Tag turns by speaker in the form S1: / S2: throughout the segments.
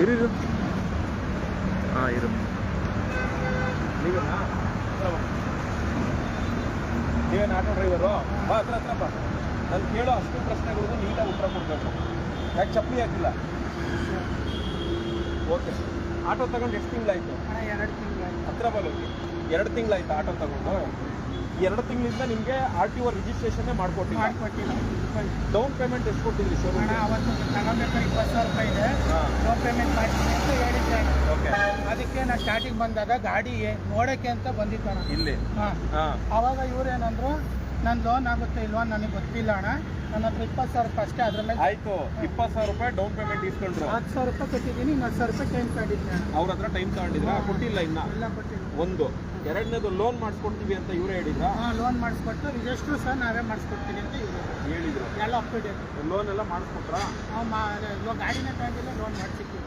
S1: ಇರು ಹಾಂ ಇರು. ನೀವೇನು ಆಟೋ ಡ್ರೈವರು? ಹತ್ರ ಬಾ. ನಾನು ಕೇಳೋ ಅಷ್ಟು ಪ್ರಶ್ನೆಗಳಿಗೂ ನೀಟಾಗಿ ಉತ್ತರ ಕೊಡಬೇಕು. ಯಾಕೆ ಚಪ್ಪಲಿ ಹಾಕಿಲ್ಲ? ಓಕೆ. ಆಟೋ ತಗೊಂಡು ಎಷ್ಟು ತಿಂಗಳಾಯಿತು?
S2: 2 ತಿಂಗಳಾಯ್ತು.
S1: ಹತ್ರ ಬರೋಕ್ಕೆ 2 ತಿಂಗಳಾಯ್ತು ಆಟೋ ತಗೊಂಡು. 2 ತಿಂಗಳಿಂದ ನಿಮಗೆ RTO ರಿಜಿಸ್ಟ್ರೇಷನ್ನೇ ಮಾಡಿಕೊಟ್ಟಿಲ್ಲ. ಡೌನ್ ಪೇಮೆಂಟ್ ಎಷ್ಟು ಕೊಟ್ಟಿದ್ರಿ ಶೋರೂಮ್?
S2: ಅವತ್ತು ತಗೋಬೇಕಾದ್ರೆ 20,000 ರೂಪಾಯಿ ಇದೆ. ಡೌನ್ ಪೇಮೆಂಟ್ ಮಾಡ್ತೀನಿ ಅಂತ ಹೇಳಿದ್ದೆ.
S1: ಓಕೆ.
S2: ಅದಕ್ಕೆ ನಾನು ಸ್ಟಾರ್ಟಿಂಗ್ ಬಂದಾಗ ಗಾಡಿ ನೋಡೋಕ್ಕೆ ಅಂತ ಬಂದಿದ್ದಣ್ಣ
S1: ಇಲ್ಲಿ.
S2: ಅವಾಗ ಇವ್ರೇನಂದ್ರು ನನ್ನ ಲೋನ್ ಆಗುತ್ತೆ ಇಲ್ವಾ ನನಗೆ ಗೊತ್ತಿಲ್ಲ ಅಣ್ಣ, ನನ್ನ ಹತ್ರ 20,000 ರೂಪಾಯಿ ಅಷ್ಟೇ. ಅದ್ರ ಮೇಲೆ
S1: ಆಯ್ತು. 20,000 ರೂಪಾಯಿ ಡೌನ್ ಪೇಮೆಂಟ್ ಇಸ್ಕೊಂಡ್ರು.
S2: 10,000 ರೂಪಾಯಿ ಕೊಟ್ಟಿದ್ದೀನಿ. 10,000 ರೂಪಾಯಿ ಟೈಮ್ ತಗೊಂಡಿದ್ದೆ.
S1: ಅವ್ರ ಹತ್ರ ಟೈಮ್ ತಗೊಂಡಿದ್ರ? ಕೊಟ್ಟಿಲ್ಲ ಇನ್ನ.
S2: ಇಲ್ಲ ಕೊಟ್ಟಿಲ್ಲ.
S1: ಒಂದು. ಎರಡನೇದು ಲೋನ್ ಮಾಡಿಸ್ಕೊಡ್ತೀವಿ ಅಂತ ಇವರೇ ಹೇಳಿದ್ರ?
S2: ಲೋನ್ ಮಾಡಿಸ್ಕೊಟ್ಟು ರಿಜಿಸ್ಟ್ರು ಸಹ ನಾವೇ ಮಾಡಿಸ್ಕೊಡ್ತೀವಿ ಅಂತ ಇವರು
S1: ಹೇಳಿದ್ರು.
S2: ಎಲ್ಲ ಅಪ್ ಟು ಡೇಟ್.
S1: ಲೋನ್ ಎಲ್ಲ ಮಾಡಿಸ್ಕೊಟ್ರಾ?
S2: ಗಾಡಿನೇ ತಗೊಂಡಿಲ್ಲ, ಲೋನ್ ಮಾಡಿಸಿದ್ದೀವಿ.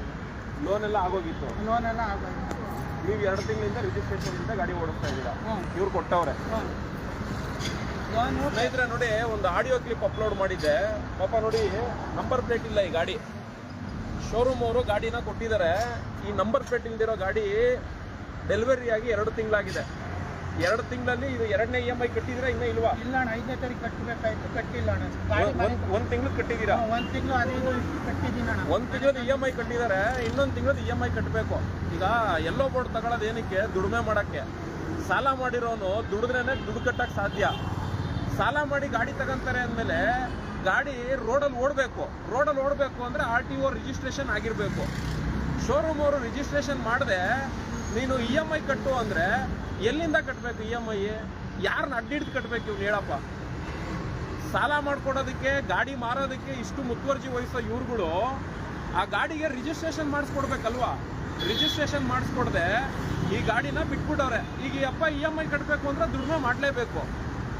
S1: ಲೋನ್ ಎಲ್ಲ ಆಗೋಗಿತ್ತು?
S2: ಲೋನ್ ಎಲ್ಲ ಆಗೋಗಿತ್ತು.
S1: ನೀವು 2 ತಿಂಗಳಿಂದ ರಿಜಿಸ್ಟ್ರೇಷನ್ ಇಂದ ಗಾಡಿ ಓಡಿಸ್ತಾ ಇದ್ದೀರಾ? ಇವ್ರು ಕೊಟ್ಟವ್ರೆ. ಸ್ನೇಹಿತರೆ ನೋಡಿ, ಒಂದು ಆಡಿಯೋ ಕ್ಲಿಪ್ ಅಪ್ಲೋಡ್ ಮಾಡಿದ್ದೆ. ಪಾಪ ನೋಡಿ, ನಂಬರ್ ಪ್ಲೇಟ್ ಇಲ್ಲ ಈ ಗಾಡಿ. ಶೋರೂಮ್ ಅವರು ಗಾಡಿನ ಕೊಟ್ಟಿದ್ದಾರೆ. ಈ ನಂಬರ್ ಪ್ಲೇಟ್ ಇಲ್ದಿರೋ ಗಾಡಿ ಡೆಲಿವರಿ ಆಗಿ 2 ತಿಂಗಳಾಗಿದೆ. 2 ತಿಂಗಳಲ್ಲಿ ಇದು 2ನೇ EMI ಕಟ್ಟಿದ್ರೆ ಇನ್ನೂ ಇಲ್ವಾ?
S2: ಇಲ್ಲ ಅಣ್ಣ, 5ನೇ ತಾರೀಕು ಕಟ್ಟಬೇಕಾಯ್ತು, ಕಟ್ಟಿಲ್ಲ ಅಣ್ಣ.
S1: ಒಂದು ತಿಂಗಳು ಕಟ್ಟಿದ್ದೀರಾ?
S2: 1 ತಿಂಗಳು 15 ಕಟ್ಟಿದ್ದೀನಿ ಅಣ್ಣ.
S1: 1 ತಿಂಗಳದ್ದು EMI ಕಟ್ಟಿದ್ದಾರೆ, ಇನ್ನೊಂದು ತಿಂಗಳದ್ದು EMI ಕಟ್ಟಬೇಕು. ಈಗ ಎಲ್ಲೋ ಬೋರ್ಡ್ ತಗೊಳ್ಳೋದು ಏನಕ್ಕೆ? ದುಡಿಮೆ ಮಾಡೋಕ್ಕೆ. ಸಾಲ ಮಾಡಿರೋನು ದುಡಿದ್ರೇನೆ ದುಡ್ಡು ಕಟ್ಟಕ್ಕೆ ಸಾಧ್ಯ. ಸಾಲ ಮಾಡಿ ಗಾಡಿ ತಗೊಂತಾರೆ ಅಂದಮೇಲೆ ಗಾಡಿ ರೋಡಲ್ಲಿ ಓಡಬೇಕು. ರೋಡಲ್ಲಿ ಓಡಬೇಕು ಅಂದರೆ RTO ರಿಜಿಸ್ಟ್ರೇಷನ್ ಆಗಿರಬೇಕು. ಶೋರೂಮ್ ಅವರು ರಿಜಿಸ್ಟ್ರೇಷನ್ ಮಾಡದೆ ನೀನು EMI ಕಟ್ಟು ಅಂದರೆ ಎಲ್ಲಿಂದ ಕಟ್ಟಬೇಕು? EMI ಯಾರನ್ನ ಅಡ್ಡಿಡ್ದು ಕಟ್ಟಬೇಕು? ಇವ್ನು ಹೇಳಪ್ಪ. ಸಾಲ ಮಾಡ್ಕೊಡೋದಕ್ಕೆ, ಗಾಡಿ ಮಾರೋದಕ್ಕೆ ಇಷ್ಟು ಮುತುವರ್ಜಿ ವಹಿಸೋ ಇವ್ರುಗಳು ಆ ಗಾಡಿಗೆ ರಿಜಿಸ್ಟ್ರೇಷನ್ ಮಾಡಿಸ್ಕೊಡ್ಬೇಕಲ್ವಾ? ರಿಜಿಸ್ಟ್ರೇಷನ್ ಮಾಡಿಸ್ಕೊಡ್ದೆ ಈ ಗಾಡಿನ ಬಿಟ್ಬಿಟ್ಟವ್ರೆ. ಈಗ ಅಪ್ಪ EMI ಕಟ್ಟಬೇಕು ಅಂದರೆ ದುಡಿಮೆ ಮಾಡಲೇಬೇಕು.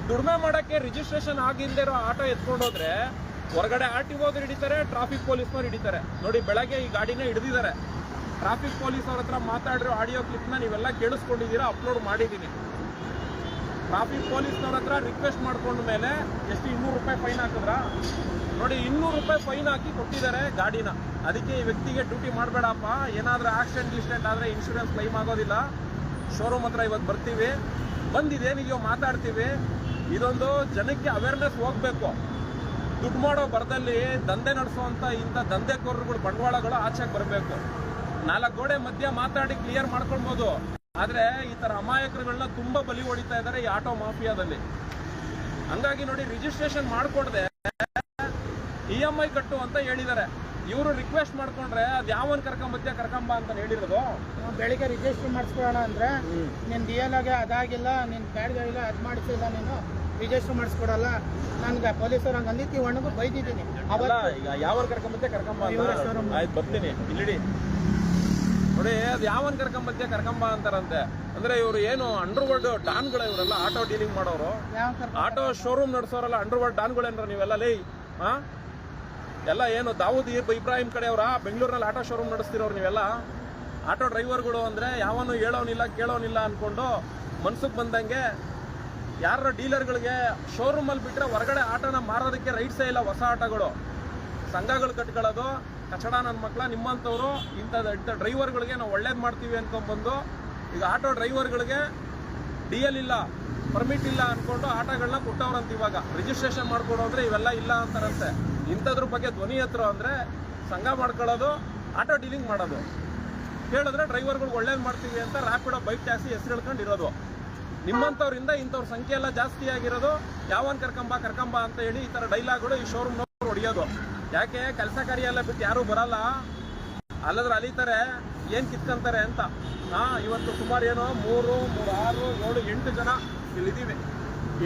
S1: ದುಡಿಮೆ ಮಾಡೋಕ್ಕೆ ರಿಜಿಸ್ಟ್ರೇಷನ್ ಆಗಿಲ್ಲದೆ ಇರೋ ಆಟೋ ಎತ್ಕೊಂಡೋದ್ರೆ ಹೊರಗಡೆ RTO ಹಿಡಿತಾರೆ, ಟ್ರಾಫಿಕ್ ಪೊಲೀಸ್ನವ್ರು ಹಿಡಿತಾರೆ. ನೋಡಿ, ಬೆಳಗ್ಗೆ ಈ ಗಾಡಿನ ಹಿಡಿದಿದ್ದಾರೆ. ಟ್ರಾಫಿಕ್ ಪೊಲೀಸ್ ಅವ್ರ ಹತ್ರ ಮಾತಾಡಿರೋ ಆಡಿಯೋ ಕ್ಲಿಪ್ನ ನೀವೆಲ್ಲ ಕೇಳಿಸ್ಕೊಂಡಿದ್ದೀರಾ, ಅಪ್ಲೋಡ್ ಮಾಡಿದ್ದೀನಿ. ಟ್ರಾಫಿಕ್ ಪೊಲೀಸ್ನವ್ರ ಹತ್ರ ರಿಕ್ವೆಸ್ಟ್ ಮಾಡ್ಕೊಂಡ ಮೇಲೆ ಎಷ್ಟು 200 ರೂಪಾಯಿ ಫೈನ್ ಹಾಕಿದ್ರಾ? ನೋಡಿ, 200 ರೂಪಾಯಿ ಫೈನ್ ಹಾಕಿ ಕೊಟ್ಟಿದ್ದಾರೆ ಗಾಡಿನ. ಅದಕ್ಕೆ ಈ ವ್ಯಕ್ತಿಗೆ ಡ್ಯೂಟಿ ಮಾಡಬೇಡಪ್ಪ, ಏನಾದರೂ ಆಕ್ಸಿಡೆಂಟ್ ಆದರೆ ಇನ್ಶೂರೆನ್ಸ್ ಕ್ಲೈಮ್ ಆಗೋದಿಲ್ಲ. ಶೋರೂಮ್ ಹತ್ರ ಇವತ್ತು ಬರ್ತೀವಿ, ಬಂದಿದೇನಿದೆಯೋ ಮಾತಾಡ್ತೀವಿ. ಇದೊಂದು ಜನಕ್ಕೆ ಅವೇರ್ನೆಸ್ ಹೋಗಬೇಕು. ದುಡ್ಡು ಮಾಡೋ ಬರದಲ್ಲಿ ದಂಧೆ ನಡೆಸೋವಂಥ ಇಂಥ ದಂಧೆಕೋರರುಗಳು, ಬಂಡವಾಳಗಳು ಆಚೆಗೆ ಬರಬೇಕು. 4 ಗೋಡೆ ಮಧ್ಯ ಮಾತಾಡಿ ಕ್ಲಿಯರ್ ಮಾಡ್ಕೊಳ್ಬೋದು. ಆದರೆ ಈ ಥರ ಅಮಾಯಕರುಗಳನ್ನ ತುಂಬ ಬಲಿ ಹೊಡಿತಾ ಇದ್ದಾರೆ ಈ ಆಟೋ ಮಾಫಿಯಾದಲ್ಲಿ. ಹಂಗಾಗಿ ನೋಡಿ, ರಿಜಿಸ್ಟ್ರೇಷನ್ ಮಾಡಿಕೊಡ್ದೆ EMI ಕಟ್ಟು ಅಂತ ಹೇಳಿದ್ದಾರೆ. ಇವರು ರಿಕ್ವೆಸ್ಟ್ ಮಾಡ್ಕೊಂಡ್ರೆ ಅದು ಯಾವನ್ ಕರ್ಕೊಂಬ ಅಂತ ಹೇಳಿರೋದು.
S2: ಬೆಳಿಗ್ಗೆ ರಿಜಿಸ್ಟ್ರ್ ಮಾಡಿಸ್ಕೊಳ್ಳೋಣ ಅಂದರೆ ನಿನ್ನ DL ಆಗಿ ಅದಾಗಿಲ್ಲ, ನಿನ್ನ ಗಾಡಿಗಳಿಲ್ಲ, ಅದು ಮಾಡಿಸಿಲ್ಲ, ನೀನು ರಿಜಿಸ್ಟ್ರ್ ಮಾಡಿಸ್ಕೊಡಲ್ಲ. ನನಗೆ ಪೊಲೀಸರು ಹಂಗೆ ಅಂದಿತ್ತು, ಒಣಗೂ ಬೈದಿದ್ದೀನಿ.
S1: ಅವಲ್ಲ ಈಗ ಯಾವನ್ ಕರ್ಕೊಂಬ ಆಯ್ತು ಬರ್ತೀನಿ ಇಲ್ಲಿ ನೋಡಿ. ಅದು ಯಾವನ್ ಕರ್ಕೊಂಬ ಅಂತಾರಂತೆ. ಅಂದ್ರೆ ಇವರು ಏನು ಅಂಡರ್ವರ್ಲ್ಡ್ ಡಾನ್ಗಳು ಇವರೆಲ್ಲ, ಆಟೋ ಡೀಲಿಂಗ್ ಮಾಡೋರು, ಆಟೋ ಶೋರೂಮ್ ನಡೆಸೋರಲ್ಲ, ಅಂಡರ್ವರ್ಲ್ಡ್ ಡಾನ್ಗಳೇನ್ರ ನೀವೆಲ್ಲ? ಲೇ ಎಲ್ಲ ಏನು ದಾವೂದ್ ಇಬ್ರಾಹಿಂ ಕಡೆ ಅವರ ಬೆಂಗಳೂರಿನಲ್ಲಿ ಆಟೋ ಶೋರೂಮ್ ನಡೆಸ್ತಿರೋರು ನೀವೆಲ್ಲ? ಆಟೋ ಡ್ರೈವರ್ಗಳು ಅಂದರೆ ಯಾವನು ಹೇಳೋನಿಲ್ಲ ಕೇಳೋನಿಲ್ಲ ಅಂದ್ಕೊಂಡು ಮನ್ಸಿಗೆ ಬಂದಂಗೆ ಯಾರ ಡೀಲರ್ಗಳಿಗೆ ಶೋರೂಮಲ್ಲಿ ಬಿಟ್ಟರೆ ಹೊರಗಡೆ ಆಟೋನ ಮಾರೋದಕ್ಕೆ ರೈಟ್ಸೇ ಇಲ್ಲ. ಹೊಸ ಆಟೋಗಳು ಸಂಘಗಳು ಕಟ್ಕೊಳ್ಳೋದು ಕಚಡ. ನನ್ನ ಮಕ್ಕಳ, ನಿಮ್ಮಂಥವ್ರು ಇಂಥ ಡ್ರೈವರ್ಗಳಿಗೆ ನಾವು ಒಳ್ಳೇದು ಮಾಡ್ತೀವಿ ಅಂದ್ಕೊಂಡ್ಬಂದು ಈಗ ಆಟೋ ಡ್ರೈವರ್ಗಳಿಗೆ DL ಇಲ್ಲ, ಪರ್ಮಿಟ್ ಇಲ್ಲ ಅಂದ್ಕೊಂಡು ಆಟೋಗಳನ್ನ ಕೊಟ್ಟವ್ರಂತ. ಇವಾಗ ರಿಜಿಸ್ಟ್ರೇಷನ್ ಮಾಡ್ಕೊಡೋ ಅಂದರೆ ಇವೆಲ್ಲ ಇಲ್ಲ ಅಂತಾರಂತೆ. ಇಂಥದ್ರ ಬಗ್ಗೆ ಧ್ವನಿ ಎತ್ತರೋ ಅಂದರೆ ಸಂಘ ಮಾಡ್ಕೊಳ್ಳೋದು, ಆಟೋ ಡೀಲಿಂಗ್ ಮಾಡೋದು. ಹೇಳಿದ್ರೆ ಡ್ರೈವರ್ಗಳು ಒಳ್ಳೇದು ಮಾಡ್ತೀವಿ ಅಂತ ರ್ಯಾಪಿಡೋ, ಬೈಕ್ ಟ್ಯಾಕ್ಸಿ ಹೆಸರು ಹೇಳ್ಕೊಂಡು ಇರೋದು. ನಿಮ್ಮಂಥವ್ರಿಂದ ಇಂಥವ್ರ ಸಂಖ್ಯೆ ಎಲ್ಲ ಜಾಸ್ತಿ ಆಗಿರೋದು. ಯಾವನ್ ಕರ್ಕೊಂಬ ಅಂತ ಹೇಳಿ ಈ ಥರ ಡೈಲಾಗ್ಗಳು ಈ ಶೋರೂಮ್ನವ್ರು ಹೊಡೆಯೋದು. ಯಾಕೆ? ಕೆಲಸ ಕಾರ್ಯ ಎಲ್ಲ ಬಿಟ್ಟು ಯಾರೂ ಬರಲ್ಲ, ಅಲ್ಲದ್ರೆ ಅಲಿತಾರೆ, ಏನು ಕಿತ್ಕೊಂತಾರೆ ಅಂತ. ಇವತ್ತು ಸುಮಾರು ಏನೋ 3, 6, 7, 8 ಜನ ಇಲ್ಲಿದ್ದೀವಿ.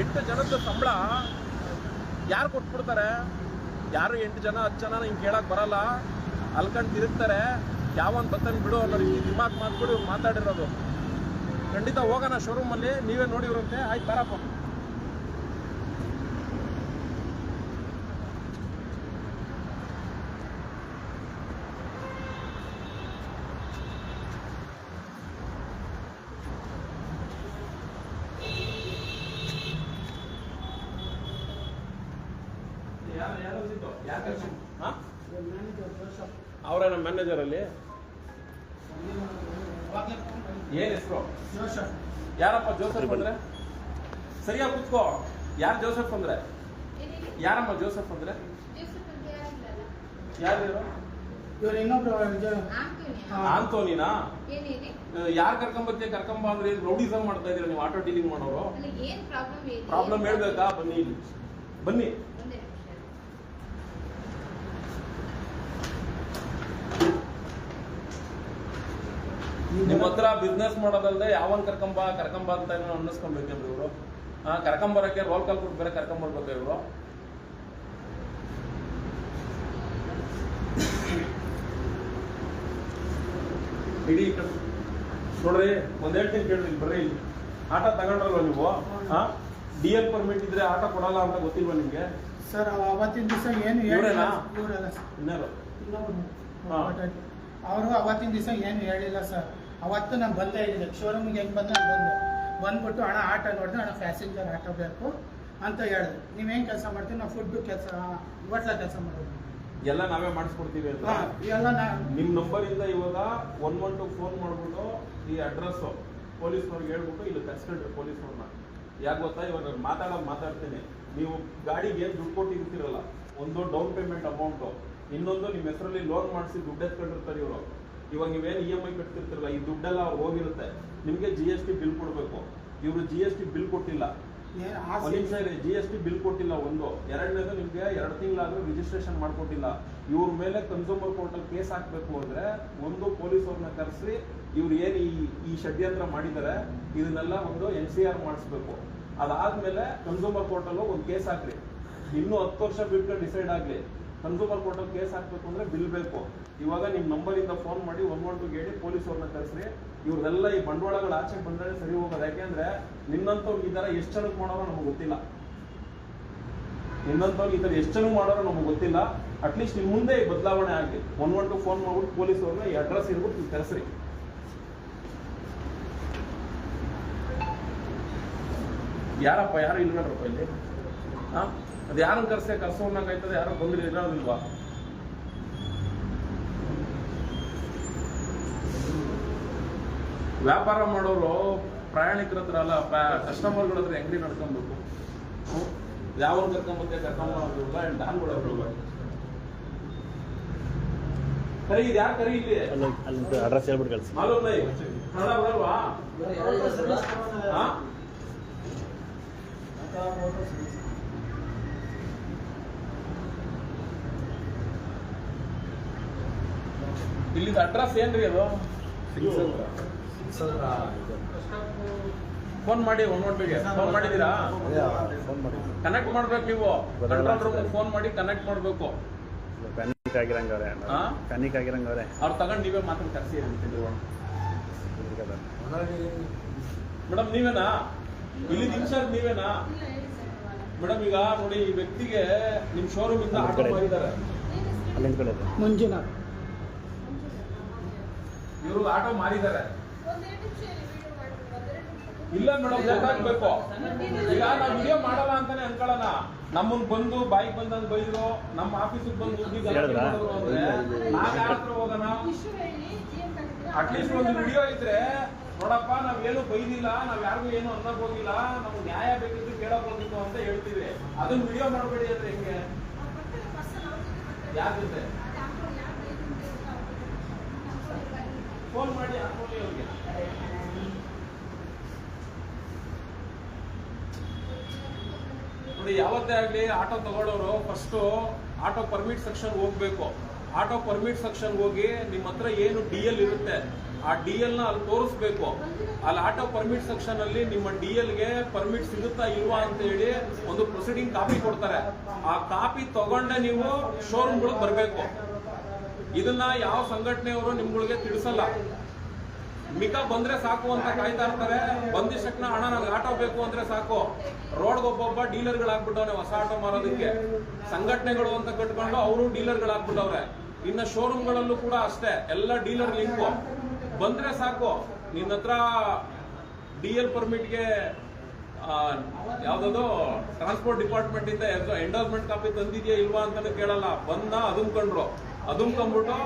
S1: 8 ಜನದ ಸಂಬಳ ಯಾರು ಕೊಟ್ಬಿಡ್ತಾರೆ? ಯಾರು 8 ಜನ 10 ಜನ ಹಿಂಗೆ ಕೇಳಕ್ಕೆ ಬರಲ್ಲ, ಅಲ್ಕೊಂಡು ತಿರುಗ್ತಾರೆ. ಯಾವನ್ ಬತ್ತನ್ ಬಿಡು ಅನ್ನೋ ರೀತಿ ದಿಮಾಕ್ ಮಾತ್ಬಿಡಿ ಇವ್ರು ಮಾತಾಡಿರೋದು. ಖಂಡಿತ ಹೋಗೋಣ ಶೋರೂಮಲ್ಲಿ, ನೀವೇ ನೋಡಿವ್ರಂತೆ. ಆಯ್ತು ಬರಪ್ಪ. ಅವರೇ ನಮ್ಮ ಮ್ಯಾನೇಜರಲ್ಲಿ ಏನ್ ಹೆಸರು? ಯಾರಪ್ಪ ಜೋಸೆಫ್ ಅಂದ್ರೆ? ಸರಿಯಾಗಿ ಕೂತ್ಕೋ. ಯಾರು ಜೋಸೆಫ್ ಅಂದ್ರೆ? ಯಾರಮ್ಮ ಜೋಸೆಫ್ ಅಂದ್ರೆ? ಯಾರು?
S2: ಇವ್ರು ಇನ್ನೊಬ್ರು
S1: ಆಂಟೋನಿನಾ? ಯಾರು ಕರ್ಕೊಂಬ ಅಂದ್ರೆ ರೌಡಿಸಮ್ ಮಾಡ್ತಾ ಇದೀರ ನೀವು, ಆಟೋ ಡೀಲಿಂಗ್ ಮಾಡೋರು. ಪ್ರಾಬ್ಲಮ್ ಹೇಳ್ಬೇಕಾ? ಬನ್ನಿ ಇಲ್ಲಿ ಬನ್ನಿ. ನಿಮ್ಮ ಹತ್ರ ಬಿಸ್ನೆಸ್ ಮಾಡೋದಲ್ದೆ ಯಾವನ್ ಕರ್ಕೊಂಬ ಅಂತ ಏನೋ ಅನ್ನಿಸ್ಕೊಂಡ್ಬೇಕೇನ್ರಿ ಇವರು? ಕರ್ಕೊಂಬರಕ್ಕೆ ರೋಲ್ ಕಾಲ್ ಕೊಟ್ಟು ಬೇರೆ ಕರ್ಕೊಂಬರ್ಬೇಕು ಇವರು. ಇಡೀ ನೋಡ್ರಿ, ಒಂದ್ ಹೇಳ್ತೀನಿ ಕೇಳ್ರಿ, ಬರ್ರಿ ಇಲ್ಲಿ. ಆಟೋ ತಗೊಂಡ್ರಲ್ವ ನೀವು? DL ಪರ್ಮಿಟ್ ಇದ್ರೆ ಆಟೋ ಕೊಡಲ್ಲ ಅಂತ ಗೊತ್ತಿಲ್ವಾ ನಿಮ್ಗೆ?
S2: ಸರ್ ಅವತ್ತಿನ ದಿವಸ ಏನು
S1: ಇವರೇನಾ?
S2: ಇನ್ನಾರು ಅವರು ಅವತ್ತಿನ ದಿವಸ ಏನು ಹೇಳಿಲ್ಲ ಸರ್. ಅವತ್ತು ನಾನು ಬಂದೇ ಇದ್ದೆ ಶೋರೂಮ್ಗೆ. ಹೆಂಗೆ ಬಂದೆ ಬಂದ್ಬಿಟ್ಟು ಹಣ ಆಟೋ ನೋಡಿದ್ರೆ ಹಣ ಪ್ಯಾಸೆಂಜರ್ ಆಟೋ ಬೇಕು ಅಂತ ಹೇಳಿದೆ. ನೀವೇನು ಕೆಲಸ ಮಾಡ್ತೀವಿ? ನಾವು ಫುಡ್ ಕೆಲಸ, ಹೋಟ್ಲ ಕೆಲಸ ಮಾಡೋದು
S1: ಎಲ್ಲ ನಾವೇ ಮಾಡಿಸ್ಕೊಡ್ತೀವಿ ಅಂತ.
S2: ಎಲ್ಲ
S1: ನಿಮ್ ನಂಬರ್ ಇಂದ ಇವಾಗ 112 ಫೋನ್ ಮಾಡ್ಬಿಟ್ಟು ಈ ಅಡ್ರೆಸ್ ಪೊಲೀಸ್ನವ್ರಿಗೆ ಹೇಳ್ಬಿಟ್ಟು ಇಲ್ಲಿ ಕರ್ಸ್ಕೊಂಡ್ರಿ ಪೊಲೀಸ್ನವ್ರನ್ನ. ಯಾಕೆ ಗೊತ್ತಾ, ಇವಾಗ ಮಾತಾಡ್ತೀನಿ. ನೀವು ಗಾಡಿಗೆ ದುಡ್ಡು ಕೊಟ್ಟಿರ್ತೀರಲ್ಲ, ಒಂದು ಡೌನ್ ಪೇಮೆಂಟ್ ಅಮೌಂಟು, ಇನ್ನೊಂದು ನಿಮ್ಮ ಹೆಸರಲ್ಲಿ ಲೋನ್ ಮಾಡಿಸಿ ದುಡ್ಡು ಎತ್ಕೊಂಡಿರ್ತಾರೆ ಇವರು. ಇವಾಗ ನೀವೇನು EMI ಕಟ್ತಿರ್ತಿರಲ್ಲ, ಈ ದುಡ್ಡೆಲ್ಲ ಅವ್ರು ಹೋಗಿರುತ್ತೆ. ನಿಮಗೆ GST ಬಿಲ್ ಕೊಡಬೇಕು. ಇವರು GST ಬಿಲ್ ಕೊಟ್ಟಿಲ್ಲ. GST ಬಿಲ್ ಕೊಟ್ಟಿಲ್ಲ. ಒಂದು. ಎರಡನೇದು, ನಿಮ್ಗೆ 2 ತಿಂಗಳಾದ್ರೂ ರಿಜಿಸ್ಟ್ರೇಷನ್ ಮಾಡ್ಕೊಟ್ಟಿಲ್ಲ. ಇವ್ರ ಮೇಲೆ ಕನ್ಸ್ಯೂಮರ್ ಕೋರ್ಟಲ್ಲಿ ಕೇಸ್ ಹಾಕ್ಬೇಕು ಅಂದ್ರೆ ಒಂದು ಪೊಲೀಸವ್ರನ್ನ ಕರೆಸಿ ಇವ್ರು ಏನು ಈ ಷಡ್ಯಂತ್ರ ಮಾಡಿದ್ದಾರೆ ಇದನ್ನೆಲ್ಲ ಒಂದು NCR ಮಾಡಿಸ್ಬೇಕು. ಅದಾದ್ಮೇಲೆ ಕನ್ಸ್ಯೂಮರ್ ಕೋರ್ಟಲ್ಲೂ ಒಂದು ಕೇಸ್ ಹಾಕ್ರಿ. ಇನ್ನೂ 10 ವರ್ಷ ಬಿಟ್ಟು ಡಿಸೈಡ್ ಆಗ್ಲಿ. ಕನ್ಸ್ಯೂಮರ್ ಕೋರ್ಟಲ್ಲಿ ಕೇಸ್ ಹಾಕ್ಬೇಕು ಅಂದ್ರೆ ಬಿಲ್ ಬೇಕು. ಇವಾಗ ನಿಮ್ ನಂಬರ್ ಇಂದ ಫೋನ್ ಮಾಡಿ 112 ಹೇಳಿ ಪೊಲೀಸವ್ರನ್ನ ಕರೆಸ್ರಿ. ಇವ್ರದೆಲ್ಲ ಈ ಬಂಡವಾಳಗಳು ಆಚೆ ಬಂದ್ರೆ ಸರಿ ಹೋಗೋದು. ಯಾಕೆಂದ್ರೆ ನಿನ್ನಂತವ್ರು ಈ ತರ ಎಷ್ಟು ಜನಕ್ಕೆ ಮಾಡೋರೋ ನಮ್ಗೆ ಗೊತ್ತಿಲ್ಲ. ನಿನ್ನಂತವ್ರು ಈ ತರ ಎಷ್ಟು ಜನಕ್ಕೆ ಮಾಡೋರೋ ನಮ್ಗೆ ಗೊತ್ತಿಲ್ಲ. ಅಟ್ಲೀಸ್ಟ್ ನಿಮ್ ಮುಂದೆ ಬದಲಾವಣೆ ಆಗಲಿ. 112 ಫೋನ್ ಮಾಡ್ಬಿಟ್ಟು ಪೊಲೀಸವ್ರನ್ನ ಈ ಅಡ್ರೆಸ್ ಇರ್ಬಿಟ್ಟು ನೀವು ಕರೆಸ್ರಿ. ಯಾರಪ್ಪ? ಯಾರು ಇಲ್ವೇನ್ರಪ್ಪ ಇಲ್ಲಿ? ಅದು ಯಾರನ್ನ ಕರ್ಸೋರ್ನಾಗಾಯ್ತದೆ? ಯಾರೋ ಬಂದ್ರೆ ಇರೋದಿಲ್ವಾ? ವ್ಯಾಪಾರ ಮಾಡೋರು ಪ್ರಯಾಣಿಕರ ಹತ್ರ ಅಲ್ಲ, ಕಸ್ಟಮರ್ಗಳ ಹತ್ರ ಹೆಂಗ್ರಿ ನಡ್ಕೊಬೇಕು? ಯಾವ ಕರ್ಕೊಂಬರೋದಿಲ್ಲ, ಡಾನ್ಗಳು ಕರಿ. ಇದು ಯಾರು ಕರಿ ಇಲ್ಲಿ?
S3: ಅಡ್ರೆಸ್ ಹೇಳ್ಬಿಟ್ಟು ಕಳಿಸಿ.
S1: ಕನ್ನಡ ಬರಲ್ವಾ? ಇಲ್ಲಿದ ಅಡ್ರೆಸ್ ಏನ್ರಿ ಅದು? ಫೋನ್ ಮಾಡಿ 112ಗೆ ಫೋನ್ ಮಾಡಿದೀರಾ? ಕನೆಕ್ಟ್ ಮಾಡ್ಬೇಕು. ನೀವು ಕಂಟ್ರೋಲ್ ರೂಮ್ ಫೋನ್ ಮಾಡಿ ಕನೆಕ್ಟ್ ಮಾಡ್ಬೇಕು.
S3: ಕನಿಕ್ ಆಗಿರಂಗವ್ರೆ
S1: ಅವ್ರು ತಗೊಂಡು ನೀವೇ ಮಾತ್ರ ಕರ್ಸಿ ಮೇಡಮ್. ನೀವೇನಾ ಇಲ್ಲಿ ಇನ್ಚಾರ್ಜ್? ನೀವೇನಾ ಮೇಡಮ್? ಈಗ ನೋಡಿ, ಈ ವ್ಯಕ್ತಿಗೆ ನಿಮ್ ಶೋರೂಮ್ ಇಂದ ಆಟೋ ಮಾಡಿದ್ದಾರೆ.
S2: ಮಂಜುನಾಥ್
S1: ಇವರು ಆಟೋ ಮಾರಿದ್ದಾರೆ. ಇಲ್ಲ ಮೇಡಮ್, ಗೊತ್ತಾಗ್ಬೇಕು. ಈಗ ನಾವು ವಿಡಿಯೋ ಮಾಡಲ್ಲ ಅಂತಾನೆ ಅನ್ಕೊಳ್ಳೋಣ. ನಮ್ಮನ್ ಬಂದು ಬಾಯಿಗೆ ಬಂದಂಗ್ ಬೈದ್ರು, ನಮ್ಮ ಆಫೀಸಿಗೆ ಬಂದು ಅಂದ್ರೆ ನಾವ್ ಯಾರ ಹತ್ರ ಹೋಗೋಣ? ಅಟ್ಲೀಸ್ಟ್ ಒಂದು ವಿಡಿಯೋ ಇದ್ರೆ ನೋಡಪ್ಪ, ನಾವೇನು ಬೈದಿಲ್ಲ, ನಾವ್ ಯಾರಿಗೂ ಏನು ಅನ್ನಕ್ ಹೋಗಿಲ್ಲ, ನಮ್ಗೆ ನ್ಯಾಯ ಬೇಕಿದ್ದು ಕೇಳಕ್ ಹೋಗಿತ್ತು ಅಂತ ಹೇಳ್ತೀವಿ. ಅದನ್ನ ವಿಡಿಯೋ ಮಾಡಬೇಡಿ ಅಂದ್ರೆ ಹೆಂಗೆ? ಯಾರ ಜೊತೆ ಫೋನ್ ಮಾಡಿ ಹಾಕೊಳ್ಳಿ ಅವ್ರಿಗೆ. ನೋಡಿ, ಯಾವತ್ತೇ ಆಗ್ಲಿ ಆಟೋ ತಗೊಳ್ಳೋರು ಫಸ್ಟ್ ಆಟೋ ಪರ್ಮಿಟ್ ಸೆಕ್ಷನ್ ಹೋಗ್ಬೇಕು. ಆಟೋ ಪರ್ಮಿಟ್ ಸೆಕ್ಷನ್ ಹೋಗಿ ನಿಮ್ಮ ಹತ್ರ ಏನು DL ಇರುತ್ತೆ ಆ DL ನ ಅಲ್ಲಿ ತೋರಿಸ್ಬೇಕು. ಅಲ್ಲಿ ಆಟೋ ಪರ್ಮಿಟ್ ಸೆಕ್ಷನ್ ಅಲ್ಲಿ ನಿಮ್ಮ DL ಗೆ ಪರ್ಮಿಟ್ ಸಿಗುತ್ತಾ ಇಲ್ವಾ ಅಂತ ಹೇಳಿ ಒಂದು ಪ್ರೊಸೀಡಿಂಗ್ ಕಾಪಿ ಕೊಡ್ತಾರೆ. ಆ ಕಾಪಿ ತಗೊಂಡೆ ನೀವು ಶೋರೂಮ್ಗಳಿಗೆ ಬರಬೇಕು. ಇದನ್ನ ಯಾವ ಸಂಘಟನೆಯವರು ನಿಮ್ಗಳಿಗೆ ತಿಳಿಸಲ್ಲ. ಮಿಕ ಬಂದ್ರೆ ಸಾಕು ಅಂತ ಕಾಯ್ತಾ ಇರ್ತಾರೆ. ಬಂದಿಷ್ಟಕ್ನ ಹಣ ನನಗೆ ಆಟೋ ಬೇಕು ಅಂದ್ರೆ ಸಾಕು. ರೋಡ್ಗೆ ಒಬ್ಬೊಬ್ಬ ಡೀಲರ್ಗಳಾಗ್ಬಿಟ್ಟವ್ರೆ ಹೊಸ ಆಟೋ ಮಾರೋದಕ್ಕೆ. ಸಂಘಟನೆಗಳು ಅಂತ ಕಟ್ಕೊಂಡು ಅವರು ಡೀಲರ್ಗಳಾಗ್ಬಿಟ್ಟವ್ರೆ. ಇನ್ನ ಶೋರೂಮ್ಗಳಲ್ಲೂ ಕೂಡ ಅಷ್ಟೇ, ಎಲ್ಲ ಡೀಲರ್ ಲಿಂಕು. ಬಂದ್ರೆ ಸಾಕು, ನಿನ್ನ ಹತ್ರ DL ಪರ್ಮಿಟ್ಗೆ ಯಾವ್ದದು ಟ್ರಾನ್ಸ್ಪೋರ್ಟ್ ಡಿಪಾರ್ಟ್ಮೆಂಟ್ ಇಂದ ಎಂಡೋರ್ಸ್ಮೆಂಟ್ ಕಾಪಿ ತಂದಿದ್ಯಾ ಇಲ್ವಾ ಅಂತಾನೆ ಕೇಳಲ್ಲ. ಬಂದ ಅದನ್ನ ಕಂಡ್ರು ಅದುಮ್ಕೊಂಡ್ಬಿಟ್ಟು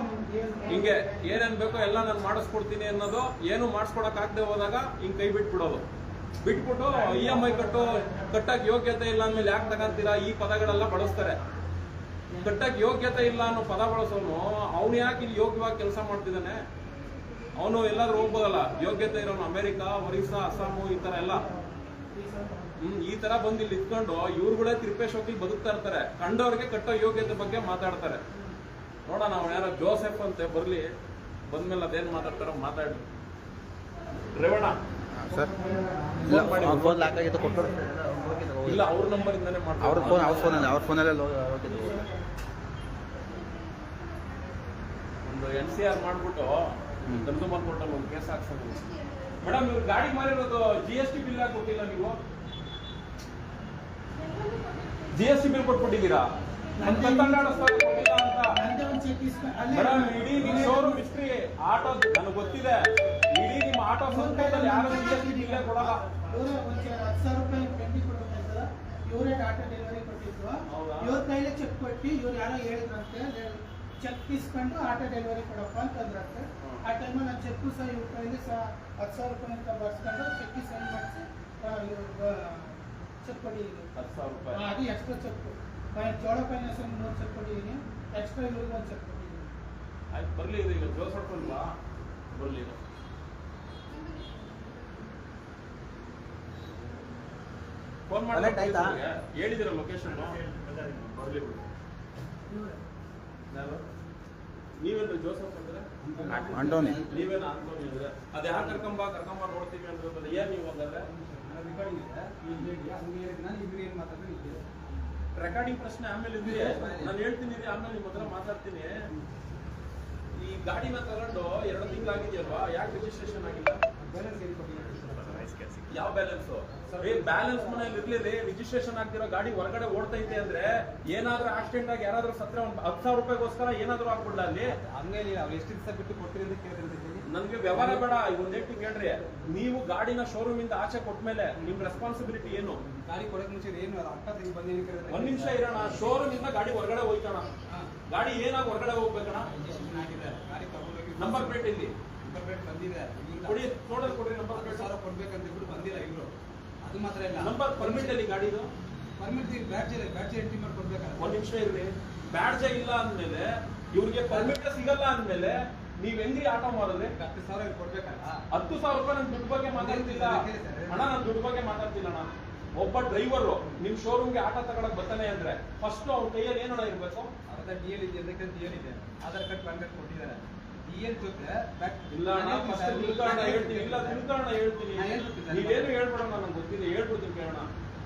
S1: ಹಿಂಗೆ ಏನೇನ್ ಬೇಕೋ ಎಲ್ಲ ನಾನು ಮಾಡಿಸ್ಕೊಡ್ತೀನಿ ಅನ್ನೋದು, ಏನು ಮಾಡಿಸ್ಕೊಡಕ್ ಆಗದೆ ಹೋದಾಗ ಹಿಂಗ್ ಕೈ ಬಿಟ್ಬಿಡೋದು. ಬಿಟ್ಬಿಟ್ಟು EMI ಕಟ್ಟಕ್ ಯೋಗ್ಯತೆ ಇಲ್ಲ ಅಂದ್ಮೇಲೆ ಯಾಕೆ ತಗಂತೀರಾ, ಈ ಪದಗಳೆಲ್ಲ ಬಳಸ್ತಾರೆ. ಕಟ್ಟಕ್ ಯೋಗ್ಯತೆ ಇಲ್ಲ ಅನ್ನೋ ಪದ ಬಳಸೋನು ಅವ್ನು ಯಾಕೆ ಇಲ್ಲಿ ಯೋಗ್ಯವಾಗಿ ಕೆಲಸ ಮಾಡ್ತಿದ್ದಾನೆ? ಅವನು ಎಲ್ಲಾದ್ರೂ ಹೋಗ್ಬೋದಲ್ಲ, ಯೋಗ್ಯತೆ ಇರೋನು ಅಮೆರಿಕ, ಒರಿಸ್ಸಾ, ಅಸ್ಸಾಮು ಈ ತರ ಎಲ್ಲ ಈ ತರ ಬಂದು ಇಲ್ಲಿ ಇಟ್ಕೊಂಡು ಇವ್ರುಗಳೇ ತಿರುಪೇಶ್ ಬದುಕ್ತಾ ಇರ್ತಾರೆ. ಕಂಡವ್ರಿಗೆ ಕಟ್ಟೋ ಯೋಗ್ಯತೆ ಬಗ್ಗೆ ಮಾತಾಡ್ತಾರೆ. ನೋಡೋಣ, ಅವ್ನು ಯಾರೋ ಜೋಸೆಫ್ ಅಂತೆ, ಬರ್ಲಿ, ಬಂದ್ಮೇಲೆ ಅದೇನ್ ಮಾತಾಡ್ತಾರೋ ಮಾತಾಡಿ. ರೇವಣ್ಣ
S3: ಸರ್ ಫೋನ್ ಲಾಕ್ ಆಗಿತ್ತು, ಕೊಟ್ಟು
S1: ಇಲ್ಲ, ಅವ್ರ ನಂಬರ್ ಇಂದಾನೆ ಮಾಡ್ತಾರೆ.
S3: ಅವ್ರ ಫೋನಲ್ಲೇ
S1: ಒಂದು NCR ಮಾಡ್ಬಿಟ್ಟು ಕನ್ಸೂಮರ್ ಕೋರ್ಟಲ್ಲಿ ಒಂದು ಕೇಸ್ ಹಾಕ್ಸೋದು. ಮೇಡಮ್, ಇವ್ರು ಗಾಡಿ ಮಾರಿರೋದು GST ಬಿಲ್ ಯಾಕೆ ಕೊಟ್ಟಿಲ್ಲ? ನೀವು GST ಬಿಲ್ ಕೊಟ್ಬಿಟ್ಟಿದ್ದೀರಾ? ಕೊಟ್ಟಿಲ್ಲ ಅಂತ ಮೇಡಮ್, ಇಡೀ ನಿಮ್ಮ ಶೋರೂಮ್ ಹಿಸ್ಟ್ರಿ ಆಟೋ ನನಗೆ ಗೊತ್ತಿದೆ. ಇಡೀ ನಿಮ್ಮ ಆಟೋ ಸಂಸ್ಥೆಯಲ್ಲಿ ಯಾರು GST ಬಿಲ್ಲೇ ಕೊಡಲ್ಲ.
S2: 10,000 ರೂಪಾಯಿ ಪೆಂಡಿಂಗ್ ಕೊಡಬೇಕಾಯ್ತದ, ಇವರೇ ಆಟೋ ಡೆಲಿವರಿ ಕೊಟ್ಟಿದ್ರು. ಇವ್ರ ಕೈಲೇ ಚೆಕ್ ಕೊಟ್ಟು ಇವ್ರು ಯಾರೋ ಹೇಳಿದ್ರಂತೆ, ಚೆಕ್ ಇಸ್ಕೊಂಡು ಆಟೋ ಡೆಲಿವರಿ ಕೊಡಪ್ಪ ಅಂತಂದ್ರಂತೆ. ಆ ಟೈಮಲ್ಲಿ ನಾನು ಚೆಕ್ ಸಹ ಇವ್ರ ಕೈಲಿ ಸಹ 10,000 ರೂಪಾಯಿ ಅಂತ ಬರ್ಸ್ಕೊಂಡು ಚೆಕ್ ಸೈನ್ ಮಾಡಿಸಿ ಚೆಕ್ ಕೊಟ್ಟಿದ್ದೀನಿ.
S1: 10,000 ರೂಪಾಯಿ
S2: ಅದು extra check. Chola finance 3 check ಕೊಟ್ಟಿದ್ದೀನಿ, ಎಕ್ಸ್ಟ್ರಾ ಇವ್ರಿಗೆ 1 ಚೆಕ್ ಕೊಟ್ಟಿದ್ದೀನಿ.
S1: ಆಯ್ತು, ಬರ್ಲಿ. ಇದು ಈಗ ಜೋಸ್ ಹೊಡ್ಕೊಂಡ್ವಾ, ಬರ್ಲಿ. ಫೋನ್ ಮಾಡಿ ಹೇಳಿದಿರ ಲೊಕೇಶನ್, ಬರ್ಲಿ ಬಿಡು. ನೀವೇನ್ರಿ ಜೋಸಫ್ ಅಂದ್ರೆ?
S3: ಆಂಟೋನಿ.
S1: ನೀವೇನ ಆಂಟೋನಿ ಅಂದ್ರೆ? ಅದ್ ಯಾರು ಕರ್ಕೊಂಬ ನೋಡ್ತೀವಿ ಅಂದ್ರೆ ಏನ್ ನೀವು ಹಂಗಾದ್ರೆ? ರೆಕಾರ್ಡಿಂಗ್ ಪ್ರಶ್ನೆ ಆಮೇಲೆ ಇದ್ರೆ ನಾನು ಹೇಳ್ತೀನಿ, ಆಮೇಲೆ ನಿಮ್ಮ ಹತ್ರ ಮಾತಾಡ್ತೀನಿ. ಈ ಗಾಡಿನ ತಗೊಂಡು 2 ತಿಂಗಳಾಗಿದೆಯಲ್ವಾ, ಯಾಕೆ ರಿಜಿಸ್ಟ್ರೇಷನ್ ಆಗಿಲ್ಲ? ಯಾವ ಬ್ಯಾಲೆನ್ಸ್? ಬ್ಯಾಲೆನ್ಸ್ ಮನೇಲಿ ಇರ್ಲಿಲ್ಲ, ರಿಜಿಸ್ಟ್ರೇಷನ್ ಆಗ್ತಿರೋ ಗಾಡಿ ಹೊರಗಡೆ ಓಡ್ತೈತೆ ಅಂದ್ರೆ ಏನಾದ್ರೂ ಆಕ್ಸಿಡೆಂಟ್ ಆಗಿ ಯಾರಾದ್ರೂ ಸತ್ರೆ ಒಂದು 10,000 ರೂಪಾಯಿಗೋಸ್ಕರ ಏನಾದ್ರೂ ಆಗ್ಬಿಡ್ಲ ಅಲ್ಲಿ?
S4: ಹಂಗೇನಿಲ್ಲ, ಅವ್ರು ಎಷ್ಟು ದಿವಸ ಬಿಟ್ಟು ಕೊಡ್ತೀರಿ ಅಂತ ಕೇಳಿದ್ರೆ
S1: ನನ್ಗೆ ವ್ಯವಹಾರ ಬೇಡ. ಒಂದೇಟು ಕೇಳ್ರಿ, ನೀವು ಗಾಡಿನ ಶೋರೂಮ್ ಇಂದ ಆಚೆ ಕೊಟ್ಮೇಲೆ ನಿಮ್ ರೆಸ್ಪಾನ್ಸಿಬಿಲಿಟಿ ಏನು?
S4: ಗಾಡಿ ಕೊಡಕ್ ಮುಂಚೆ ಏನು ಅಕ್ಕ ಬಂದೇನು?
S1: ಒಂದ್ ನಿಮಿಷ ಇರೋಣ. ಶೋರೂಮ್ ಇಂದ ಗಾಡಿ ಹೊರಗಡೆ ಹೋಯ್ತಣ, ಗಾಡಿ ಏನಾಗ ಹೊರಗಡೆ ಹೋಗ್ಬೇಕಣ?
S4: ಗಾಡಿ ತಗೊಂಡೋಗಿ
S1: ನಂಬರ್ ಪ್ಲೇಟ್ ಇಲ್ಲಿ
S4: ಬಂದಿದೆ,
S1: ಕೊಡಿ, ನೋಡಲ್ ಕೊಡ್ರಿ. ನಂಬರ್ ಪ್ಲೇಟ್
S4: 10,000 ಕೊಡ್ಬೇಕಂತ ಬಿಟ್ಟು ಬಂದಿಲ್ಲ ಇವ್ರು. ಅದು ಮಾತ್ರ ಇಲ್ಲ,
S1: ನಂಬರ್ ಪರ್ಮಿಟ್ ಅಲ್ಲಿ ಗಾಡಿದು
S4: ಪರ್ಮಿಟ್ ಬ್ಯಾಡ್ಜ್ ಎಂಟ್ರಿ ಮಾಡಿ ಕೊಡ್ಬೇಕಲ್ಲ.
S1: ಒಂದ್ ನಿಮಿಷ ಇರ್ರಿ. ಬ್ಯಾಡ್ಜ್ ಇಲ್ಲ ಅಂದ್ಮೇಲೆ ಇವ್ರಿಗೆ ಪರ್ಮಿಟ್ ಸಿಗಲ್ಲ ಅಂದ್ಮೇಲೆ ನೀವ್ ಹೆಂಗ್ರಿ ಆಟೋ ಮಾಡಿದ್ರೆ?
S4: 10,000 ಕೊಡ್ಬೇಕಲ್ಲ.
S1: 10,000 ರೂಪಾಯಿ ನನ್ ದುಡ್ಡು ಬಗ್ಗೆ ಮಾತಾಡ್ತಿಲ್ಲ ಅಣ್ಣ, ನಾನು ದುಡ್ಡು ಬಗ್ಗೆ ಮಾತಾಡ್ತಿಲ್ಲ ಅಣ್ಣ. ಒಬ್ಬ ಡ್ರೈವರು ನಿಮ್ ಶೋರೂಮ್ಗೆ ಆಟೋ ತಗೊಳಕ್ ಬರ್ತಾನೆ ಅಂದ್ರೆ ಫಸ್ಟ್ ಅವ್ರ ಕೈಯಲ್ಲಿ ಏನೋ ಇರ್ಬೇಕು?
S4: ಅವತ್ತ DL ಇದೆ, DL ಇದೆ, ಆಧಾರ್ ಕಾರ್ಡ್ ಪ್ಯಾನ್ ಕಾರ್ಡ್ ಕೊಟ್ಟಿದ್ದಾರೆ. DL ಜೊತೆ
S1: ಇಲ್ಲ ಅಣ್ಣ, ಫಸ್ಟ್ ತಿಳ್ಕೊಳ್ಳೋಣ ಹೇಳ್ತೀನಿ. ಇಲ್ಲ ತಿಳ್ಕೊಳ್ಳೋಣ ಹೇಳ್ತೀನಿ, ನೀವೇನು ಹೇಳ್ಬೇಡ, ನನಗೆ ಗೊತ್ತಿದೆ, ಹೇಳ್ಬಿಡ್ತೀನಿ ಕೇಳೋಣ.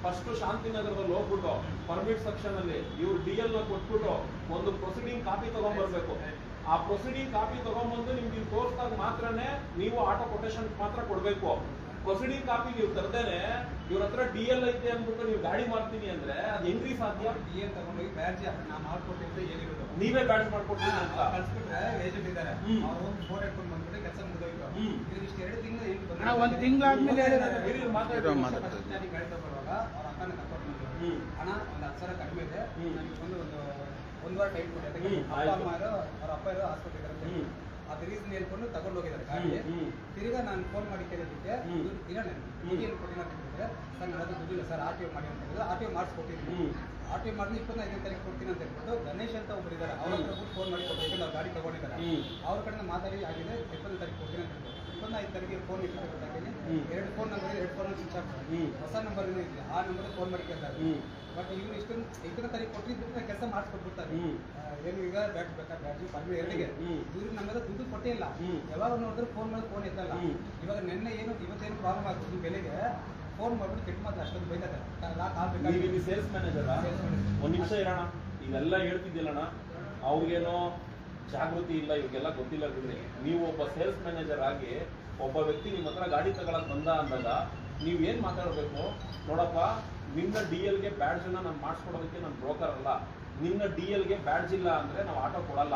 S1: ಫಸ್ಟ್ ಶಾಂತಿನಗರದಲ್ಲಿ ಹೋಗ್ಬಿಟ್ಟು ಪರ್ಮಿಟ್ ಸೆಕ್ಷನ್ ಅಲ್ಲಿ ಇವ್ರು DL ನ ಕೊಟ್ಬಿಟ್ಟು ಒಂದು ಪ್ರೊಸೀಡಿಂಗ್ ಕಾಪಿ ತಗೊಂಡ್ಬರ್ಬೇಕು. ಆ ಪ್ರೊಸೀಡಿಂಗ್ ಕಾಪಿ ತಗೊಂಡ್ಬಂದು ನಿಮ್ಗೆ ಇಲ್ಲಿ ತೋರಿಸಿದಾಗ ಮಾತ್ರನೇ ನೀವು ಆಟೋ ಕೊಟೇಶನ್ ಮಾತ್ರ ಕೊಡ್ಬೇಕು. ಪ್ರೊಸೀಡಿಂಗ್ ಕಾಪಿ ನೀವು ತರದೇನೆ ಇವ್ರ ಹತ್ರ DL ಐತೆ ಅಂದ್ಬಿಟ್ಟು ನೀವು ಗಾಡಿ ಮಾಡ್ತೀನಿ ಅಂದ್ರೆ ಅದು ಹೆಂಗ್ರಿ ಸಾಧ್ಯ?
S4: DL ತಗೊಂಡೋಗಿ ಬ್ಯಾಡ್ಜ್ ನಾ ಮಾಡ್ಕೊಟ್ಟಿದ್ರೆ ಏನಿರೋದು,
S1: ನೀವೇ ಬ್ಯಾಡ್ಜ್ ಮಾಡ್ಕೊಡ್ತೀನಿ ಅಂತ
S4: ಕಳ್ಸ್ಬಿಟ್ರೆ ಏಜೆಂಟ್ ಇದ್ದಾರೆ, ಅವ್ರು ಹೋಗಿ ಫೋನ್ ಇಟ್ಕೊಂಡು ಬಂದ್ಬಿಟ್ಟು ಕೆಲಸ ಮುಗಿದೋಯ್ತು. ಇಷ್ಟು 2 ತಿಂಗಳು ಏನು ಬಂದ
S2: 1 ತಿಂಗಳಾದ್ಮೇಲೆ
S4: ಗಾಡಿ ತಗೊಳ್ಳುವಾಗ ಅವ್ರ ಅಕ್ಕನ ಕರ್ಕೊಂಡು ಬಂದ್ರು. ಹಣ ಒಂದು 10,000 ಕಡಿಮೆ ಇದೆ, ನನಗೆ ಒಂದು ವಾರ ಟೈಮ್ ಕೊಡಿ. ಅದಕ್ಕೆ ಅವ್ರ ಅಪ್ಪ ಇರೋ ಹಾಸ್ಪಿಟಲ್ ಇರುತ್ತೆ, ಅದು ರೀಸನ್ ಹೇಳ್ಕೊಂಡು ತಗೊಂಡು ಹೋಗಿದ್ದಾರೆ ಗಾಡಿ. ತಿರ್ಗಾ ನಾನು ಫೋನ್ ಮಾಡಿ ಕೇಳಿದ್ದಕ್ಕೆ ಇಲ್ಲ ಏನು ಕೊಟ್ಟಿಲ್ಲ ಅಂತ ಹೇಳಿದ್ರೆ, ಸರ್ ನನಗೆ ದುಡ್ಡಿಲ್ಲ ಸರ್, RTO ಮಾಡಿ ಅಂತ ಹೇಳಿದ್ರೆ RTO ಮಾಡಿಸ್ಕೊಟ್ಟಿದ್ದೀನಿ. RTO ಮಾಡಿ 25ನೇ ತಾರೀಕು ಕೊಡ್ತೀನಿ ಅಂತ ಹೇಳ್ಬಿಟ್ಟು ಗಣೇಶ್ ಅಂತ ಒಬ್ರು ಇದ್ದಾರೆ, ಅವ್ರ ಹತ್ರ ಬಿಟ್ಟು ಫೋನ್ ಮಾಡಿ ಕೊಟ್ಟು ಅವ್ರು ಗಾಡಿ ತಗೊಂಡಿದ್ದಾರೆ. ಅವ್ರ ಕಡೆಯಿಂದ ಮಾತಾಡಿ ಆಗಿದೆ 25ನೇ ತಾರೀಕು ಕೊಡ್ತೀನಿ ಅಂತ ಹೇಳ್ಬಿಟ್ಟು 25ನೇ ತಾರೀಕಿಗೆ ಫೋನ್ ಇಟ್ಕೊಟ್ಟಿದ್ದೀನಿ. 2 phone number 2 phone switch off, ಹೊಸ ನಂಬರ್ ಇದೆ, ಆ ನಂಬರ್ ಫೋನ್ ಮಾಡಿ ಕೇಳ್ತಾರೆ. ಬಟ್ ಇವ್ರು 25ನೇ ತಾರೀಕು ಕೊಟ್ಟಿದ್ದು ಕೆಲಸ ಮಾಡಿಸ್ಕೊಟ್ಬಿಡ್ತಾರೆ. ಏನು ಈಗ ಬ್ಯಾಟ್ ಬೇಕಾ ಬ್ಯಾಟ್ರಿ ಪರ್ಮಿ ಎರಡಿಗೆ ಇವ್ರಿಗೆ ನಮ್ಮೆಲ್ಲ ದುಡ್ಡು ಕೊಟ್ಟೇ ಇಲ್ಲ. ಯಾವಾಗ ನೋಡಿದ್ರೆ ಫೋನ್ ಮಾಡಿ ಫೋನ್ ಎತ್ತಲ್ಲ. ಇವಾಗ ನಿನ್ನೆ ಇವತ್ತೇನು ಪ್ರಾಬ್ಲಮ್ ಆಗ್ತದೆ, ಬೆಲೆಗೆ ಫೋನ್ ಮಾಡ್ಬಿಟ್ಟು ಕೆಟ್ಟ ಮಾತ್ರ ಅಷ್ಟೊಂದು ಬೈತಾರೆ.
S1: ಸೇಲ್ಸ್ ಮ್ಯಾನೇಜರ್ ಒಂದ್ ನಿಮಿಷ ಇರೋಣ. ಇವೆಲ್ಲ ಹೇಳ್ತಿದ್ದಿಲ್ಲಣ್ಣ, ಅವ್ರಿಗೇನೋ ಜಾಗೃತಿ ಇಲ್ಲ, ಇವ್ರಿಗೆಲ್ಲ ಗೊತ್ತಿಲ್ಲ ಬಿಡ್ರಿ. ನೀವು ಒಬ್ಬ ಸೇಲ್ಸ್ ಮ್ಯಾನೇಜರ್ ಆಗಿ ಒಬ್ಬ ವ್ಯಕ್ತಿ ನಿಮ್ಮ ಹತ್ರ ಗಾಡಿ ತಗೊಳಕ್ ಬಂದ ಅಂದಾಗ ನೀವ್ ಏನ್ ಮಾತಾಡ್ಬೇಕು? ನೋಡಪ್ಪ, ನಿನ್ನ DL ಗೆ ಬ್ಯಾಡ್ಜ್ ಅನ್ನ ನಾನು ಮಾಡಿಸ್ಕೊಡೋದಕ್ಕೆ ನಾನು ಬ್ರೋಕರ್ ಅಲ್ಲ. ನಿನ್ನ DL ಗೆ ಬ್ಯಾಡ್ಜ್ ಇಲ್ಲ ಅಂದ್ರೆ ನಾವು ಆಟೋ ಕೊಡಲ್ಲ.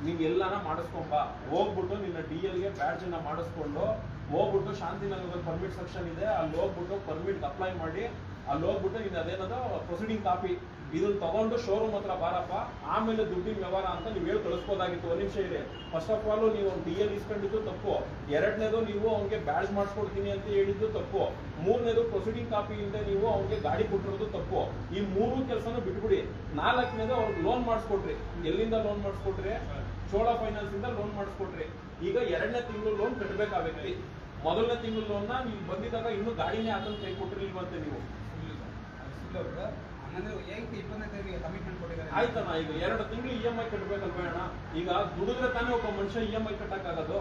S1: ನೀವ್ ಎಲ್ಲಾನ ಮಾಡಿಸ್ಕೊಂಬ, ಹೋಗ್ಬಿಟ್ಟು ನಿನ್ನ DL ಗೆ ಬ್ಯಾಡ್ಜ್ ಅನ್ನ ಮಾಡಿಸ್ಕೊಂಡು ಹೋಗ್ಬಿಟ್ಟು ಶಾಂತಿನಗರದಲ್ಲಿ ಪರ್ಮಿಟ್ ಸೆಕ್ಷನ್ ಇದೆ, ಅಲ್ಲಿ ಹೋಗ್ಬಿಟ್ಟು ಪರ್ಮಿಟ್ ಅಪ್ಲೈ ಮಾಡಿ ಅಲ್ಲಿ ಹೋಗ್ಬಿಟ್ಟು ನೀನು ಅದೇನದು ಪ್ರೊಸೀಡಿಂಗ್ ಕಾಪಿ ಇದನ್ನ ತಗೊಂಡು ಶೋರೂಮ್ ಹತ್ರ ಬಾರಪ್ಪ, ಆಮೇಲೆ ದುಡ್ಡಿನ ವ್ಯವಹಾರ ಅಂತ ನೀವು ಹೇಳಿ ಕಳಿಸ್ಬೋದಾಗಿತ್ತು. ಒಂದ್ ನಿಮಿಷ ಇದೆ. ಫಸ್ಟ್ ಆಫ್ ಆಲ್ ನೀವು DL ಇಸ್ಕೊಂಡಿದ್ದು ತಪ್ಪು. ಎರಡನೇದು ನೀವು ಅವ್ನಿಗೆ ಬ್ಯಾಡ್ಜ್ ಮಾಡಿಸ್ಕೊಡ್ತೀನಿ ಅಂತ ಹೇಳಿದ್ದು ತಪ್ಪು. ಮೂರನೇದು ಪ್ರೊಸೀಡಿಂಗ್ ಕಾಪಿ ಇಲ್ಲದೆ ನೀವು ಅವ್ನಿಗೆ ಗಾಡಿ ಕೊಟ್ಟಿರೋದು ತಪ್ಪು. ಈ ಮೂರು ಕೆಲಸನೂ ಬಿಟ್ಬಿಡಿ. ನಾಲ್ಕನೇದು ಅವ್ರಿಗೆ ಲೋನ್ ಮಾಡಿಸ್ಕೊಟ್ರಿ. ಎಲ್ಲಿಂದ ಲೋನ್ ಮಾಡಿಸ್ಕೊಟ್ರಿ? ಚೋಳಾ ಫೈನಾನ್ಸ್ ಇಂದ ಲೋನ್ ಮಾಡಿಸ್ಕೊಟ್ರಿ. ಈಗ 2ನೇ ತಿಂಗಳು ಲೋನ್ ಕಟ್ಟಬೇಕು ಆ ವ್ಯಕ್ತಿ. ಮೊದಲನೇ ತಿಂಗಳು ಲೋನ್ನ ನೀವು ಬಂದಿದ್ದಾಗ ಇನ್ನೂ ಗಾಡಿನೇ ಅದನ್ನು ಕೈ ಕೊಟ್ಟಿರ್ಲಿಲ್ವಂತೆ ನೀವು. ಆಯ್ತಣ್ಣ, ಈಗ 2 ತಿಂಗಳು EMI ಕಟ್ಟಬೇಕಲ್ವೇ ಅಣ್ಣ? ಈಗ ದುಡಿದ್ರೆ ತಾನೇ ಒಬ್ಬ ಮನುಷ್ಯ EMI ಕಟ್ಟಕ್ಕಾಗೋದು.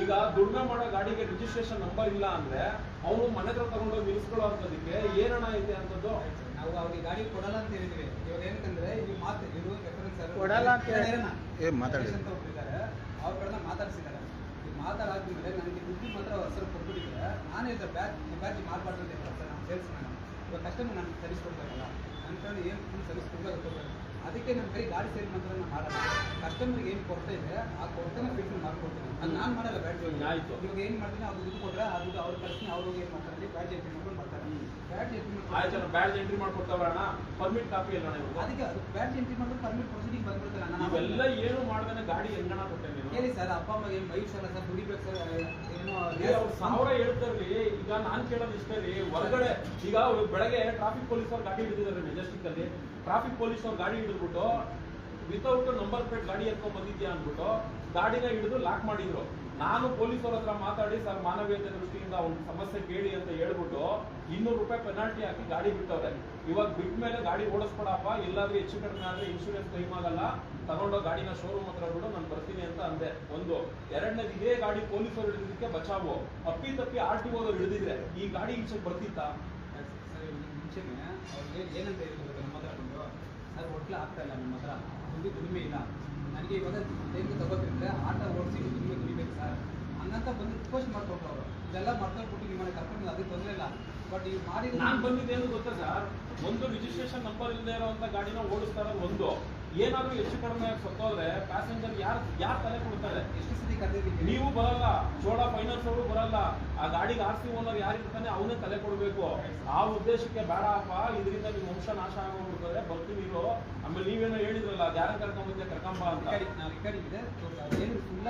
S1: ಈಗ ದುಡಿಮೆ ಮಾಡೋ ಗಾಡಿಗೆ ರಿಜಿಸ್ಟ್ರೇಷನ್ ನಂಬರ್ ಇಲ್ಲ ಅಂದ್ರೆ ಅವನು ಮನೆ ಹತ್ರ ತಗೊಂಡೋಗಿ ನಿಲ್ಸ್ಕೊಳ್ಳೋ ಅಂತದಕ್ಕೆ ಏನಣ್ಣ ಐತೆ ಅಂತದ್ದು?
S4: ನಾವು ಅವ್ರಿಗೆ ಗಾಡಿ ಕೊಡಲ್ಲ ಅಂತ ಹೇಳಿದ್ವಿ. ಇವಾಗ ಏನಂತಂದ್ರೆ ಇವ್ರು ರೆಫರೆನ್ಸ್
S2: ಕೊಡಲ್ಲ ಅಂತ
S4: ಅಂತ ಹೋಗ್ತಿದ್ದಾರೆ, ಅವ್ರ ಕಡೆನ ಮಾತಾಡ್ಸಿದ್ದಾರೆ. ಮಾತಾಡಾದ್ಮೇಲೆ ನನಗೆ ದುಡ್ಡು ಮಾತ್ರ ಹೆಸರು ಕೊಟ್ಬಿಟ್ಟಿದ್ರೆ ನಾನು ಹೇಳಿದ್ರೆ ಬ್ಯಾಚ್ ಮಾಡಬಾರ್ದು ಅಂತ ಹೇಳ್ತಾರೆ ಸರ್. ನಾನು ಸೇಲ್ಸ್ ಮ್ಯಾನ್, ಇವಾಗ ಕಸ್ಟಮರ್ ನನಗೆ ಸರ್ವಿಸ್ ಕೊಡ್ಬೇಕಲ್ಲ, ನನ್ನ ಕಡೆ ಏನು ಫುಲ್ ಸರ್ವಿಸ್ ಕೊಡಬೇಕು. ಅದಕ್ಕೆ ನಮ್ಮ ಕೈ ಗಾಡಿ ಸೇಲ್ ಮಾತ್ರ ನಾನು ಮಾಡಲ್ಲ. ಕಸ್ಟಮರ್ಗೆ ಏನು ಕೊರತೆ ಇದೆ ಆ ಕೊರತೆನ ಫಿಕ್ಸ್ ಮಾಡ್ಕೊಡ್ತೀನಿ. ಅದು ನಾನು ಮಾಡಲ್ಲ. ಬ್ಯಾಚ್
S1: ಆಯ್ತು.
S4: ಇವಾಗ ಏನು ಮಾಡ್ತೀನಿ ಅವ್ರು ದುಡ್ಡು ಕೊಟ್ಟರೆ ಆ ದುಡ್ಡು ಅವ್ರು ಕಳಿಸ್ತೀನಿ. ಅವ್ರಿಗೆ ಏನು ಮಾಡ್ತಾರೆ ಬ್ಯಾಚ್ ಎಂಟ್ರಿ ಮಾಡ್ಕೊಂಡು ಮಾಡ್ತಾರೆ. ಬ್ಯಾಚ್ ಎಂಟ್ರಿ
S1: ಆಯ್ತು, ಬ್ಯಾಡ್ಜ್ ಎಂಟ್ರಿ ಮಾಡ್ಕೊಡ್ತಾವ್ರಣ್ಣ. ಪರ್ಮಿಟ್ ಕಾಪಿ ಇಲ್ಲ ನೀವು?
S4: ಅದಕ್ಕೆ ಅದು ಬ್ಯಾಚ್ ಎಂಟ್ರಿ ಮಾಡ್ಕೊಂಡು ಪರ್ಮಿಟ್ ಪ್ರೊಸೀಡಿಂಗ್ ಬಂದ್ಬಿಡ್ತಾರೆ. ನಾನು
S1: ಇವೆಲ್ಲ ಏನು ಮಾಡ್ದೇನೆ ಗಾಡಿ ಹೆಂಗಣ ಕೊಟ್ಟೆ ನೀವು?
S4: ಹೇಳಿ ಸರ್, ಅಪ್ಪ ಅಮ್ಮಗೆ ಏನು ಬೈಸಲ್ಲ ಸರ್, ದುಡಿಬೇಕು ಸರ್. ಏನೋ
S1: ಅವ್ರು 1000 ಹೇಳ್ತಾರ್ರಿ. ಈಗ ನಾನ್ ಕೇಳೋದು ಇಷ್ಟೇ ರೀ, ಹೊರಗಡೆ ಈಗ ಬೆಳಗ್ಗೆ ಟ್ರಾಫಿಕ್ ಪೊಲೀಸ್ ಅವ್ರು ಗಾಡಿ ಹಿಡಿದಿದ್ದಾರೆ ಮೆಜೆಸ್ಟಿಕ್ ಅಲ್ಲಿ. ಟ್ರಾಫಿಕ್ ಪೊಲೀಸ್ ಅವ್ರು ಗಾಡಿ ಹಿಡಿದ್ಬಿಟ್ಟು ವಿತೌಟ್ ನಂಬರ್ ಪ್ಲೇಟ್ ಗಾಡಿ ಎತ್ಕೊಂಡ್ ಬಂದಿದ್ಯಾ ಅಂದ್ಬಿಟ್ಟು ಗಾಡಿನ ಹಿಡಿದು ಲಾಕ್ ಮಾಡಿದ್ರು. ನಾನು ಪೊಲೀಸರ ಹತ್ರ ಮಾತಾಡಿ ಸರ್ ಮಾನವೀಯತೆ ದೃಷ್ಟಿಯಿಂದ ಒಂದು ಸಮಸ್ಯೆ ಕೇಳಿ ಅಂತ ಹೇಳ್ಬಿಟ್ಟು 200 ರೂಪಾಯಿ ಪೆನಾಲ್ಟಿ ಹಾಕಿ ಗಾಡಿ ಬಿಟ್ಟವ್ರೆ. ಇವಾಗ ಬಿಟ್ಟ ಮೇಲೆ ಗಾಡಿ ಓಡಿಸ್ಕೊಡಪ್ಪ, ಎಲ್ಲಾದ್ರೂ ಹೆಚ್ಚು ಕಡಿಮೆ ಆದ್ರೆ ಇನ್ಶೂರೆನ್ಸ್ ಕ್ಲೈಮ್ ಆಗಲ್ಲ, ತಗೊಂಡೋಗಿ ಗಾಡಿನ ಶೋರೂಮ್ ಹತ್ರ ಬಿಡು, ನಾನು ಬರ್ತೀನಿ ಅಂತ ಅಂದೆ. ಒಂದು. ಎರಡನೇದು, ಇದೇ ಗಾಡಿ ಪೊಲೀಸರು ಹಿಡಿದಿದ್ದಕ್ಕೆ ಬಚಾವು. ಅಪ್ಪಿ ತಪ್ಪಿ RTO ಹಿಡಿದಿದ್ರೆ ಈ ಗಾಡಿ ಈಚೆಗೆ ಬರ್ತಿತ್ತಾ?
S4: ಮುಂಚೆನೆ ಅವ್ರಿಗೆ ಏನಂತ ಹೇಳ್ಬೇಕು ನಮ್ಮ ಹತ್ರ ಬಂದು, ಸರ್ ಹೋಟ್ಲ ಆಗ್ತಾ ಇಲ್ಲ, ನಮ್ಮ ಹತ್ರ ದುಡಿಮೆ ಇಲ್ಲ, ನನಗೆ ಇವಾಗ ಟೈಮ್ ತಗೋತಿದ್ರೆ ಆಟ ಓಡಿಸಿ ದುಡಿಬೇಕು ಸರ್ ಹಂಗಂತ ಬಂದು ರಿಕ್ವೆಸ್ಟ್ ಮಾಡ್ಕೊಟ್ರು ಅವರು. ಇದೆಲ್ಲ ಮಾಡ್ಕೊಂಡ್ಬಿಟ್ಟು ನಿಮ್ಮನೆ ಕರ್ಕೊಂಡು ಅದಕ್ಕೆ ತೊಂದರೆ ಇಲ್ಲ. ಬಟ್ ಇವ್ರು ಮಾಡಿ
S1: ನಾನು ಬಂದಿದ್ದೇನು ಗೊತ್ತಾ ಸರ್, ಒಂದು ರಿಜಿಸ್ಟ್ರೇಷನ್ ನಂಬರ್ ಇಲ್ಲದೆ ಇರೋಂಥ ಗಾಡಿನ ಓಡಿಸ್ತಾರ. ಒಂದು ಏನಾದ್ರೂ ಹೆಚ್ಚು ಕಡಿಮೆ ಸತ್ತೋದ್ರೆ ಪ್ಯಾಸೆಂಜರ್ ಯಾರು ತಲೆ ಕೊಡ್ತಾರೆ?
S4: ಎಷ್ಟು ಸತಿ ಕರೆದಿದ್ದೀವಿ.
S1: ನೀವು ಬರಲ್ಲ, ಚೋಳಾ ಫೈನಾನ್ಸ್ ಅವರು ಬರಲ್ಲ, ಆ ಗಾಡಿಗೆ RC ಓನರ್ ಯಾರಿರ್ತಾನೆ ಅವನೇ ತಲೆ ಕೊಡ್ಬೇಕು. ಆ ಉದ್ದೇಶಕ್ಕೆ ಬೇಡ ಅಪ್ಪ, ಇದರಿಂದ ನಿಮ್ಮ ವಂಶ ನಾಶ ಆಗೋಗ್ಬಿಡ್ತಾರೆ, ಬರ್ತೀವಿ ಇರೋ. ಆಮೇಲೆ ನೀವೇನೋ ಹೇಳಿದ್ರಲ್ಲ, ಯಾರ ಕರ್ಕೊಂಬಂದೆ ಕರ್ಕೊಂಬ ಅಂತ.
S4: ರೆಕಾರ್ಡಿಂಗ್ ಇದೆ, ಏನು ಸುಳ್ಳ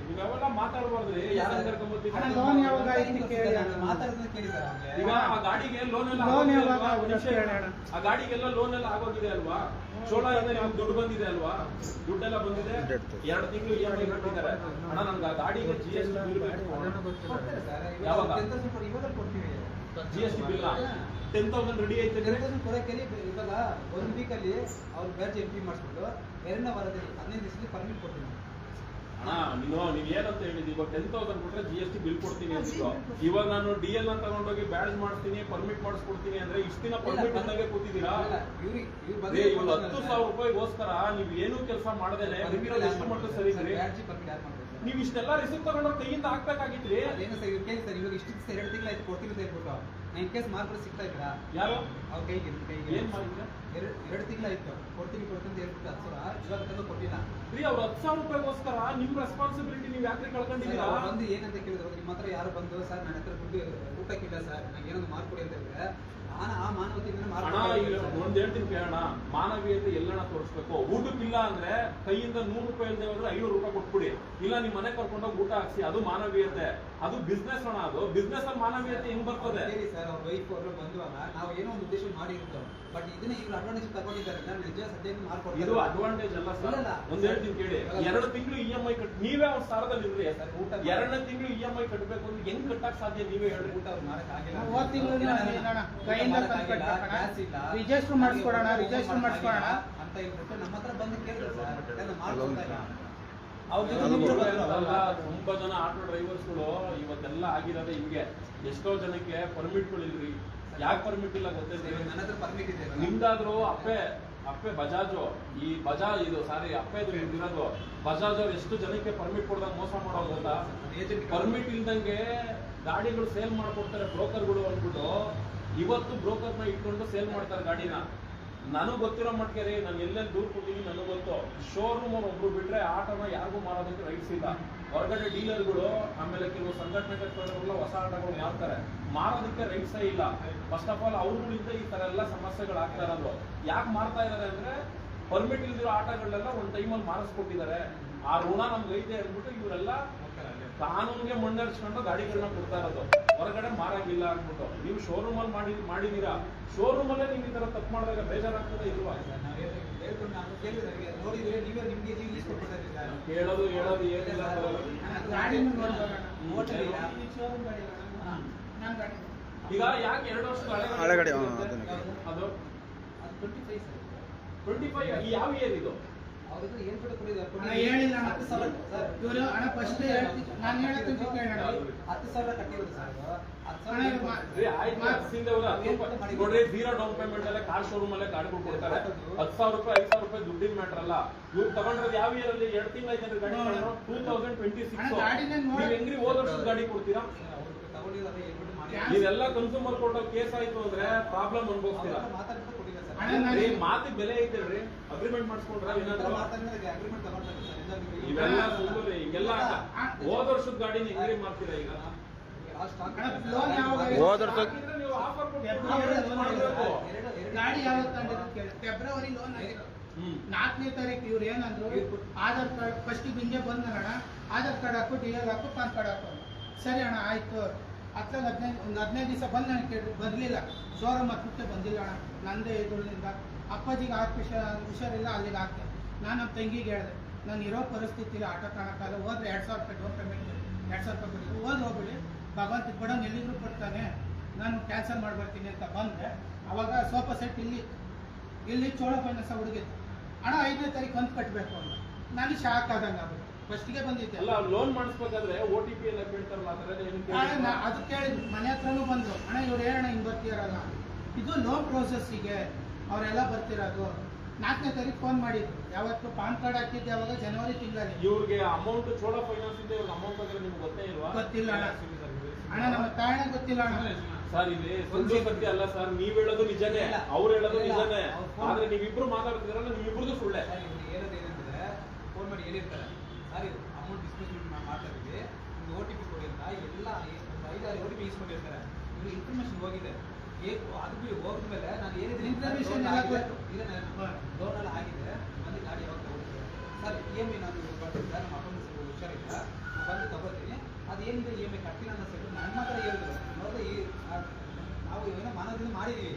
S1: ನೀವೆಲ್ಲ ಮಾತಾಡ್ಬಾರ್ದ್ರಿ. ಯಾರ ಕರ್ಕೊಂಬರ್ತೀವಿ
S4: ಮಾತಾಡೋದನ್ನ ಕೇಳಿ ಸರ್.
S1: ಈಗ ಆ ಗಾಡಿಗೆ ಲೋನ್ ಎಲ್ಲ ಆ ಗಾಡಿಗೆಲ್ಲ ಲೋನ್ ಎಲ್ಲ ಆಗೋಗಿದೆ ಅಲ್ವಾ? ಚೋಳಾ ಇಂದ ನಿಮ್ಗೆ ದುಡ್ಡು ಬಂದಿದೆ ಅಲ್ವಾ? ದುಡ್ಡೆಲ್ಲ ಬಂದಿದೆ. 2 ತಿಂಗಳು EMI ಕಟ್ಟಿದ್ದಾರೆ. ಅಣ್ಣ ನನ್ಗೆ ಆ ಗಾಡಿಗೆ GST ಬಿಲ್ ಯಾವಾಗ? GST ಬಿಲ್ 10,000 ರೆಡಿ ಐತೆ.
S4: 10,000 ಕೊಡಕ್ಕೆ ಇವಾಗ 1 ವೀಕಲ್ಲಿ ಅವ್ರು ಬ್ಯಾಚ್ ಎಂಟ್ರಿ ಮಾಡಿಸ್ಬಿಟ್ಟು 2ನೇ ವಾರದಲ್ಲಿ 15 ದಿವಸದಲ್ಲಿ ಪರ್ಮಿಟ್ ಕೊಡ್ತೀನಿ.
S1: ನೀವ್ ಏನಂತ ಹೇಳಿದ್ವಿ, ಇವಾಗ 10,000 ಕೊಟ್ರೆ GST ಬಿಲ್ ಕೊಡ್ತೀನಿ ಅಂತಿದ್ರು. ಇವಾಗ ನಾನು DL ನ ತಗೊಂಡೋಗಿ ಬ್ಯಾಡ್ಜ್ ಮಾಡಿಸ್ತೀನಿ, ಪರ್ಮಿಟ್ ಮಾಡಿಸ್ಕೊಡ್ತೀನಿ ಅಂದ್ರೆ ಇಷ್ಟ ದಿನ ಪರ್ಮಿಟ್ ಅಂದಾಗೆ ಕೂತಿದ್ದೀರಾ? 10,000 ರೂಪಾಯಿಗೋಸ್ಕರ ನೀವ್ ಏನೂ ಕೆಲಸ ಮಾಡದೇನೆ ಎಷ್ಟು ಮಟ್ಟ ಸರಿ? ನೀವ್ ಇಷ್ಟೆಲ್ಲ ರಿಸಿಪ್ಟ್ ತಗೊಂಡೋಗಿ ಕೈಯಿಂದ ಹಾಕ್ಬೇಕಾಗಿತ್ರಿ.
S4: ಅದೇನು ಸರ್, ಇವ್ರು ಕೇಳಿ ಸರ್, ಇವಾಗ ಇಷ್ಟು ದಿವಸ 2 ತಿಂಗಳು ಆಯ್ತು ಕೊಡ್ತೀನಿ ಅಂತ ಹೇಳ್ಬಿಟ್ಟು ಇನ್ ಕೇಸ್ ಮಾರ್ಕ್ ಸಿಗ್ತಾ ಇದ್ದೀರಾ?
S1: ಯಾರು
S4: ಅವ್ರ ಕೈಗೆ
S1: ಏನ್ ಮಾಡಿದ್ರೆ?
S4: 2 ತಿಂಗಳಾಯ್ತು ಕೊಡ್ತೀನಿ ಅಂತ ಹೇಳ್ಬಿಟ್ಟು 10,000 ಇವಾಗ ತಂದು ಕೊಟ್ಟಿಲ್ಲ
S1: ರೀ. ಅವ್ರು 10,000 ರೂಪಾಯಿಗೋಸ್ಕರ ನಿಮ್ ರೆಸ್ಪಾನ್ಸಿಬಿಲಿಟಿ ನೀವ್ ಯಾಕೆ ಕಳ್ಕೊಂಡಿದ್ದೀರಾ?
S4: ಬಂದು ಏನಂತ ಕೇಳಿದ್ರು, ನಿಮ್ಮ ಹತ್ರ ಯಾರು ಬಂದು ಸರ್ ನನ್ನ ಹತ್ರ ದುಡ್ಡು ಊಟಕ್ಕಿಲ್ಲ ಸರ್, ನಂಗೆ ಏನೊಂದು ಮಾಡ್ಕೊಡಿ ಅಂತ ಹೇಳಿದ್ರೆ ನಾನು ಆ ಮಾನವತೆಯಿಂದ
S1: ಒಂದ್ ಹೇಳ್ತೀನಿ ಕೇಳೋಣ. ಮಾನವೀಯತೆ ಎಲ್ಲಣ್ಣ ತೋರಿಸ್ಬೇಕು. ಊಟಕ್ಕಿಲ್ಲ ಅಂದ್ರೆ ಕೈಯಿಂದ 100 ರೂಪಾಯಿ ಇಲ್ಲದೆ ಹೋದ್ರೆ 500 ರೂಪಾಯಿ ಕೊಟ್ಬಿಡಿ. ಇಲ್ಲ ನಿಮ್ ಮನೆ ಕರ್ಕೊಂಡೋಗಿ ಊಟ ಹಾಕ್ಸಿ, ಅದು ಮಾನವೀಯತೆ. ಅದು ಬಿಸ್ನೆಸ್ ಅಣ್ಣ. ಅದು ಬಿಸ್ನೆಸ್ ಅಲ್ಲಿ ಮಾನವೀಯತೆ ಹೆಂಗ್ ಬರ್ತದೆ?
S4: ಹೇಳಿ ಸರ್, ಅವ್ರ ವೈಫ್ ಅವರು ಬಂದುವಾಗ ನಾವು ಏನೋ ಒಂದು ಉದ್ದೇಶ ಮಾಡಿರುತ್ತೋ, ಬಟ್ ಇದನ್ನ ಇವ್ರು ಅಡ್ವಾಂಟೇಜ್ ತಗೊಂಡಿದ್ದಾರೆ. ನಿಜ ಸದ್ಯ ಮಾಡ್ಕೊಡ್ತಾರೆ.
S1: ಇದು ಅಡ್ವಾಂಟೇಜ್ ಅಲ್ಲ ಸರ್. ಒಂದ್ ಹೇಳ್ತೀನಿ ಕೇಳಿ, 2 ತಿಂಗಳು EMI ಕಟ್ ನೀವೇ ಅವ್ರ ಸಾಲದಲ್ಲಿ ಇರ್ರಿ. 2ನೇ ತಿಂಗಳು EMI ಕಟ್ಟಬೇಕು ಅಂದ್ರೆ ಹೆಂಗ್ ಕಟ್ಟಕ್ ಸಾಧ್ಯ? ನೀವೇ ಹೇಳ್ರಿ.
S4: ಊಟ ಅವ್ರು ಮಾಡಕ್ ಆಗಿಲ್ಲ.
S2: ರಿಜಿಸ್ಟರ್ ಮಾಡಿಸ್ಕೊಡೋಣ
S4: ಅಂತ ಹೇಳ್ಬಿಟ್ಟು ನಮ್ಮ ಹತ್ರ ಬಂದು ಕೇಳಿದ್ರು ಸರ್, ಮಾಡ್ಕೊಡ್ತಾ ಇಲ್ಲ.
S1: ಅವ್ರ ಜೊತೆ ತುಂಬಾ ಜನ ಆಟೋ ಡ್ರೈವರ್ಸ್ಗಳು ಇವತ್ತೆಲ್ಲ ಆಗಿರೋದೇ ಹಿಂಗೆ. ಎಷ್ಟೋ ಜನಕ್ಕೆ ಪರ್ಮಿಟ್ಗಳು ಇಲ್ರಿ. ಯಾಕೆ ಪರ್ಮಿಟ್ ಇಲ್ಲ ಗೊತ್ತಿದೆ?
S4: ನನ್ನ ಹತ್ರ ಪರ್ಮಿಟ್ ಇದೆ.
S1: ನಿಮ್ದಾದ್ರು ಅಪ್ಪೆ ಬಜಾಜು, ಈ ಬಜಾಜ್ ಇದು ಸಾರಿ ಅಪ್ಪೆದು ಇರೋದು ಬಜಾಜ್ ಅವ್ರು ಎಷ್ಟು ಜನಕ್ಕೆ ಪರ್ಮಿಟ್ ಕೊಡ್ದಾಗ ಮೋಸ ಮಾಡೋದು ಗೊತ್ತಾ? ಪರ್ಮಿಟ್ ಇಲ್ದಂಗೆ ಗಾಡಿಗಳು ಸೇಲ್ ಮಾಡ್ಕೊಡ್ತಾರೆ ಬ್ರೋಕರ್ಗಳು ಅಂದ್ಬಿಟ್ಟು. ಇವತ್ತು ಬ್ರೋಕರ್ನ ಇಟ್ಕೊಂಡು ಸೇಲ್ ಮಾಡ್ತಾರೆ ಗಾಡಿನ. ನನಗೆ ಗೊತ್ತಿರೋ ಮಟ್ಟಿಗೆ ರೀ, ನಾನು ಎಲ್ಲೆಲ್ಲಿ ದೂರ ಕೊಡ್ತೀನಿ ನನಗೆ ಗೊತ್ತು. ಶೋರೂಮ್ ಅವ್ರು ಒಬ್ರು ಬಿಟ್ರೆ ಆಟೋನ ಯಾರಿಗೂ ಮಾರೋದಕ್ಕೆ ರೈಟ್ಸ್ ಇಲ್ಲ. ಹೊರಗಡೆ ಡೀಲರ್ಗಳು ಆಮೇಲೆ ಕೆಲವು ಸಂಘಟನೆಗಳು ಹೊಸ ಆಟಗಳು ಮಾಡ್ತಾರೆ, ಮಾರೋದಕ್ಕೆ ರೈಟ್ಸೇ ಇಲ್ಲ. ಫಸ್ಟ್ ಆಫ್ ಆಲ್ ಅವ್ರುಗಳಿಂದ ಈ ತರ ಎಲ್ಲ ಸಮಸ್ಯೆಗಳಾಗ್ತಾ ಇರೋದು. ಯಾಕೆ ಮಾಡ್ತಾ ಇದಾರೆ ಅಂದ್ರೆ ಪರ್ಮಿಟ್ ಇಲ್ದಿರೋ ಆಟಗಳನ್ನೆಲ್ಲ ಒಂದ್ ಟೈಮಲ್ಲಿ ಮಾರಿಸ್ಕೊಟ್ಟಿದ್ದಾರೆ. ಆ ಋಣ ನಮ್ಗೆ ಐತೆ ಅಂದ್ಬಿಟ್ಟು ಇವರೆಲ್ಲ ಕಾನೂನಿಗೆ ಮಣ್ಣರಿಸ್ಕೊಂಡು ಗಾಡಿಗಳನ್ನ ಕೊಡ್ತಾ ಇರೋದು, ಹೊರಗಡೆ ಮಾರಾಗಿಲ್ಲ ಅಂದ್ಬಿಟ್ಟು. ನೀವು ಶೋರೂಮ್ ಅಲ್ಲಿ ಮಾಡಿದೀರಾ, ಶೋರೂಮ್ ಅಲ್ಲೇ ನೀವು ಈ ತರ ತಪ್ಪು ಮಾಡಿದಾಗ ಬೇಜಾರಾಗ್ತದೆ ಇಲ್ವಾ? ಕೇಳೋದು ಹೇಳೋದು ಏನಿಲ್ಲ. ಈಗ ಯಾಕೆ 2 ವರ್ಷದ ಹಳೆ ಗಾಡಿ ಅದು 25 ಯಾವ ಇಯರ್ ಇದು?
S2: ಹೇಳಿಲ್ಲ ಇವರು ಹಣ ಫಸ್ಟ್ ನಾನು ಹೇಳೋದಕ್ಕೆ ಕೇಳೋಣ.
S4: 10,000 ಕಟ್ಟಿರೋದು ಸರ್.
S1: ನೋಡ್ರಿ, 0 ಡೌನ್ ಪೇಮೆಂಟ್ ಅಲ್ಲೇ ಕಾರ್ ಶೋರೂಮ್ ಅಲ್ಲೇ ಗಾಡಿಗಳು ಕೊಡ್ತಾರೆ. 10,000 ರೂಪಾಯಿ 5,000 ರೂಪಾಯಿ ದುಡ್ಡಿನ ಮ್ಯಾಟರ್ ಅಲ್ಲ. ಇವ್ರು ತಗೊಂಡ್ರದ್ದು ಯಾವ ಇಯರ್ ಅಲ್ಲಿ? 2 ತಿಂಗಳ ಗಾಡಿ ತಗೊಂಡ್ರು 2026. ನೀವು ಹೆಂಗ್ರಿ ಹೋದ ವರ್ಷದ ಗಾಡಿ ಕೊಡ್ತೀರಾ? ಇದೆಲ್ಲ ಕನ್ಸ್ಯೂಮರ್ ಕೋರ್ಟ್ ಕೇಸ್ ಆಯ್ತು ಅಂದ್ರೆ ಪ್ರಾಬ್ಲಮ್ ಅನ್ಭವಿಸ್ತೀರಾ. ಮಾತಿಗೆ ಬೆಲೆ ಐತಲ್ರಿ, ಅಗ್ರಿಮೆಂಟ್ ಮಾಡಿಸ್ಕೊಂಡ್ರ ಏನಾದ್ರು? ಇವೆಲ್ಲ ಸುಳ್ಳು. ಈಗೆಲ್ಲ ಹೋದ ವರ್ಷದ ಗಾಡಿನ ಹೆಂಗ್ರಿ ಮಾಡ್ತೀರಾ? ಈಗ
S3: ಹೋದ ವರ್ಷ
S1: ನೀವು ಆಫರ್
S2: ಗಾಡಿ ಯಾವತ್ತು ಫೆಬ್ರವರಿ ಲೋನ್ 4ನೇ ತಾರೀಕು. ಇವ್ರು ಏನಂದ್ರು, ಆಧಾರ್ ಕಾರ್ಡ್ ಫಸ್ಟ್ ಹಿಂಗೆ ಬಂದಣ, ಆಧಾರ್ ಕಾರ್ಡ್ ಹಾಕು, ಡಿಎಲ್ ಹಾಕು, ಪಾನ್ ಕಾರ್ಡ್ ಹಾಕು. ಸರಿ ಅಣ್ಣ ಆಯ್ತು. ಹತ್ತಲ್ಲಿ 15 ದಿವಸ ಬಂದು ನನಗೆ ಕೇಳಿ ಬರಲಿಲ್ಲ. ಶೋರೂಮ್ ಹತ್ತಕ್ಕೆ ಬಂದಿಲ್ಲ ಅಣ್ಣ, ನಂದೇ ಇದರಿಂದ. ಅಪ್ಪಾಜಿಗೆ ಹುಷಾರಿಲ್ಲ, ಅಲ್ಲಿಗೆ ಹಾಕ್ತೆ. ನಾನು ನಮ್ಮ ತಂಗಿಗೆ ಹೇಳಿದೆ, ನಾನು ಇರೋ ಪರಿಸ್ಥಿತಿಲಿ ಆಟೋ ತಗೋಕ್ಕಾಗಲ್ಲ, ಹೋದ್ರೆ 2,000 ರೂಪಾಯಿ ಡೌನ್ ಪೇಮೆಂಟ್, 2,000 ರೂಪಾಯಿ ಕೊಡಿ, ಹೋಗ್ಬಿಡಿ, ಭಗವಂತ ಕೊಡೋನು ಎಲ್ಲಿದ್ರು ಕೊಡ್ತಾನೆ, ನಾನು ಕ್ಯಾನ್ಸಲ್ ಮಾಡ್ಬರ್ತೀನಿ ಅಂತ ಬಂದೆ. ಅವಾಗ ಸೋಫಾ ಸೆಟ್ ಇಲ್ಲಿ ಚೋಳ ಫೈನಾನ್ಸ್ ಹುಡುಗಿತ್ತು. ಹಣ 5ನೇ ತಾರೀಕು ಕಂತು ಕಟ್ಟಬೇಕು ಅಂತ ನನಗೆ ಶಾಕ್ ಆದಂಗೆ ಆಗ್ಬಿಟ್ಟು ಫಸ್ಟ್ಗೆ ಬಂದಿದ್ದೆ.
S1: ಅಲ್ಲ, ಲೋನ್ ಮಾಡಿಸ್ಬೇಕಾದ್ರೆ OTP ಎಲ್ಲ ಕೇಳ್ತಾರಲ್ಲ,
S2: ಅದು ಕೇಳಿದ್ರು. ಮನೆ ಹತ್ರನೂ ಬಂದ್ರು, ಅಣ್ಣ ಇವ್ರು ಹೇಳೋಣ ಹಿಂಗೆ ಬರ್ತಿರಲ್ಲ, ಇದು ಲೋನ್ ಪ್ರೋಸೆಸ್ಸಿಗೆ ಅವರೆಲ್ಲ ಬರ್ತಿರೋದು. 4ನೇ ತಾರೀಕು ಫೋನ್ ಮಾಡಿದ್ರು. ಯಾವತ್ತು ಪಾನ್ ಕಾರ್ಡ್ ಹಾಕಿದ್ದೆ ಅವಾಗ ಜನವರಿ ತಿಂಗಳಲ್ಲಿ.
S1: ಇವ್ರಿಗೆ ಅಮೌಂಟ್ ಚೋಳ ಫೈನಾನ್ಸ್ ಇಂದ ಇವ್ರಿಗೆ ಅಮೌಂಟ್ ಅಂದ್ರೆ ನಿಮ್ಗೆ ಗೊತ್ತೇ ಇಲ್ವಾ?
S2: ಗೊತ್ತಿಲ್ಲ ಅಣ್ಣ, ನಮ್ಮ ಕಾರಣ ಗೊತ್ತಿಲ್ಲ ಅಣ್ಣ.
S1: ಸರ್, ಇಲ್ಲಿ ಸುಳ್ಳು ಸತ್ಯ ಅಲ್ಲ ಸರ್, ನೀವ್ ಹೇಳೋದು ನಿಜನೇ, ಅವ್ರು ಹೇಳೋದು ನಿಜನೇ. ಆದ್ರೆ ನೀವಿಬ್ರು ಮಾತಾಡ್ತಿದ್ರಲ್ಲ, ನೀವಿಬ್ರದ್ದು ಸುಳ್ಳೆ.
S4: ಹೇಳೋದೇನಂದ್ರೆ ಫೋನ್ ಮಾಡಿ ಹೇಳಿರ್ತಾರೆ, ಸರ್ ಇದು ಅಮೌಂಟ್ ಡಿಸ್ಕೌಂಟ್ ಮಾಡ್ತಾ ಇದ್ದೀವಿ, ಒಂದು OTP ಕೊಡಿ ಅಂತ. ಎಲ್ಲ 5-6 OTP ಇಸ್ಕೊಂಡಿರ್ತಾರೆ. ಇವ್ರು ಇನ್ಫಾರ್ಮೇಶನ್ ಹೋಗಿದೆ. ಅದು ಹೋದ್ಮೇಲೆ ನಾನು ಏನಿದ್ರೆ
S2: ಇನ್ಫಾರ್ಮೇಶನ್
S4: ಲೋನ್ ಎಲ್ಲ ಆಗಿದೆ, ಅಲ್ಲಿ ಗಾಡಿ ಯಾವಾಗ ತಗೊಳ್ತೀವಿ ಸರ್, EMI ನಾನು ಬರ್ತೀನಿ ಸರ್, ನಮ್ಮ ಅಕೌಂಟ್ ಹುಷಾರಿಲ್ಲ, ನಾನು ಬಂದು ತಗೋತೀನಿ, ಅದು ಏನಿದೆ EMI ಕಟ್ಟಿಲ್ಲ ಅನ್ನೋ ಸೆಟ್ ನನ್ನ ಮಾತ್ರ ಹೇಳಿದ್ರು. ನೋಡಿದ್ರೆ ನಾವು ಏನೋ ಮಾನವದಿಂದ ಮಾಡಿದ್ದೀವಿ,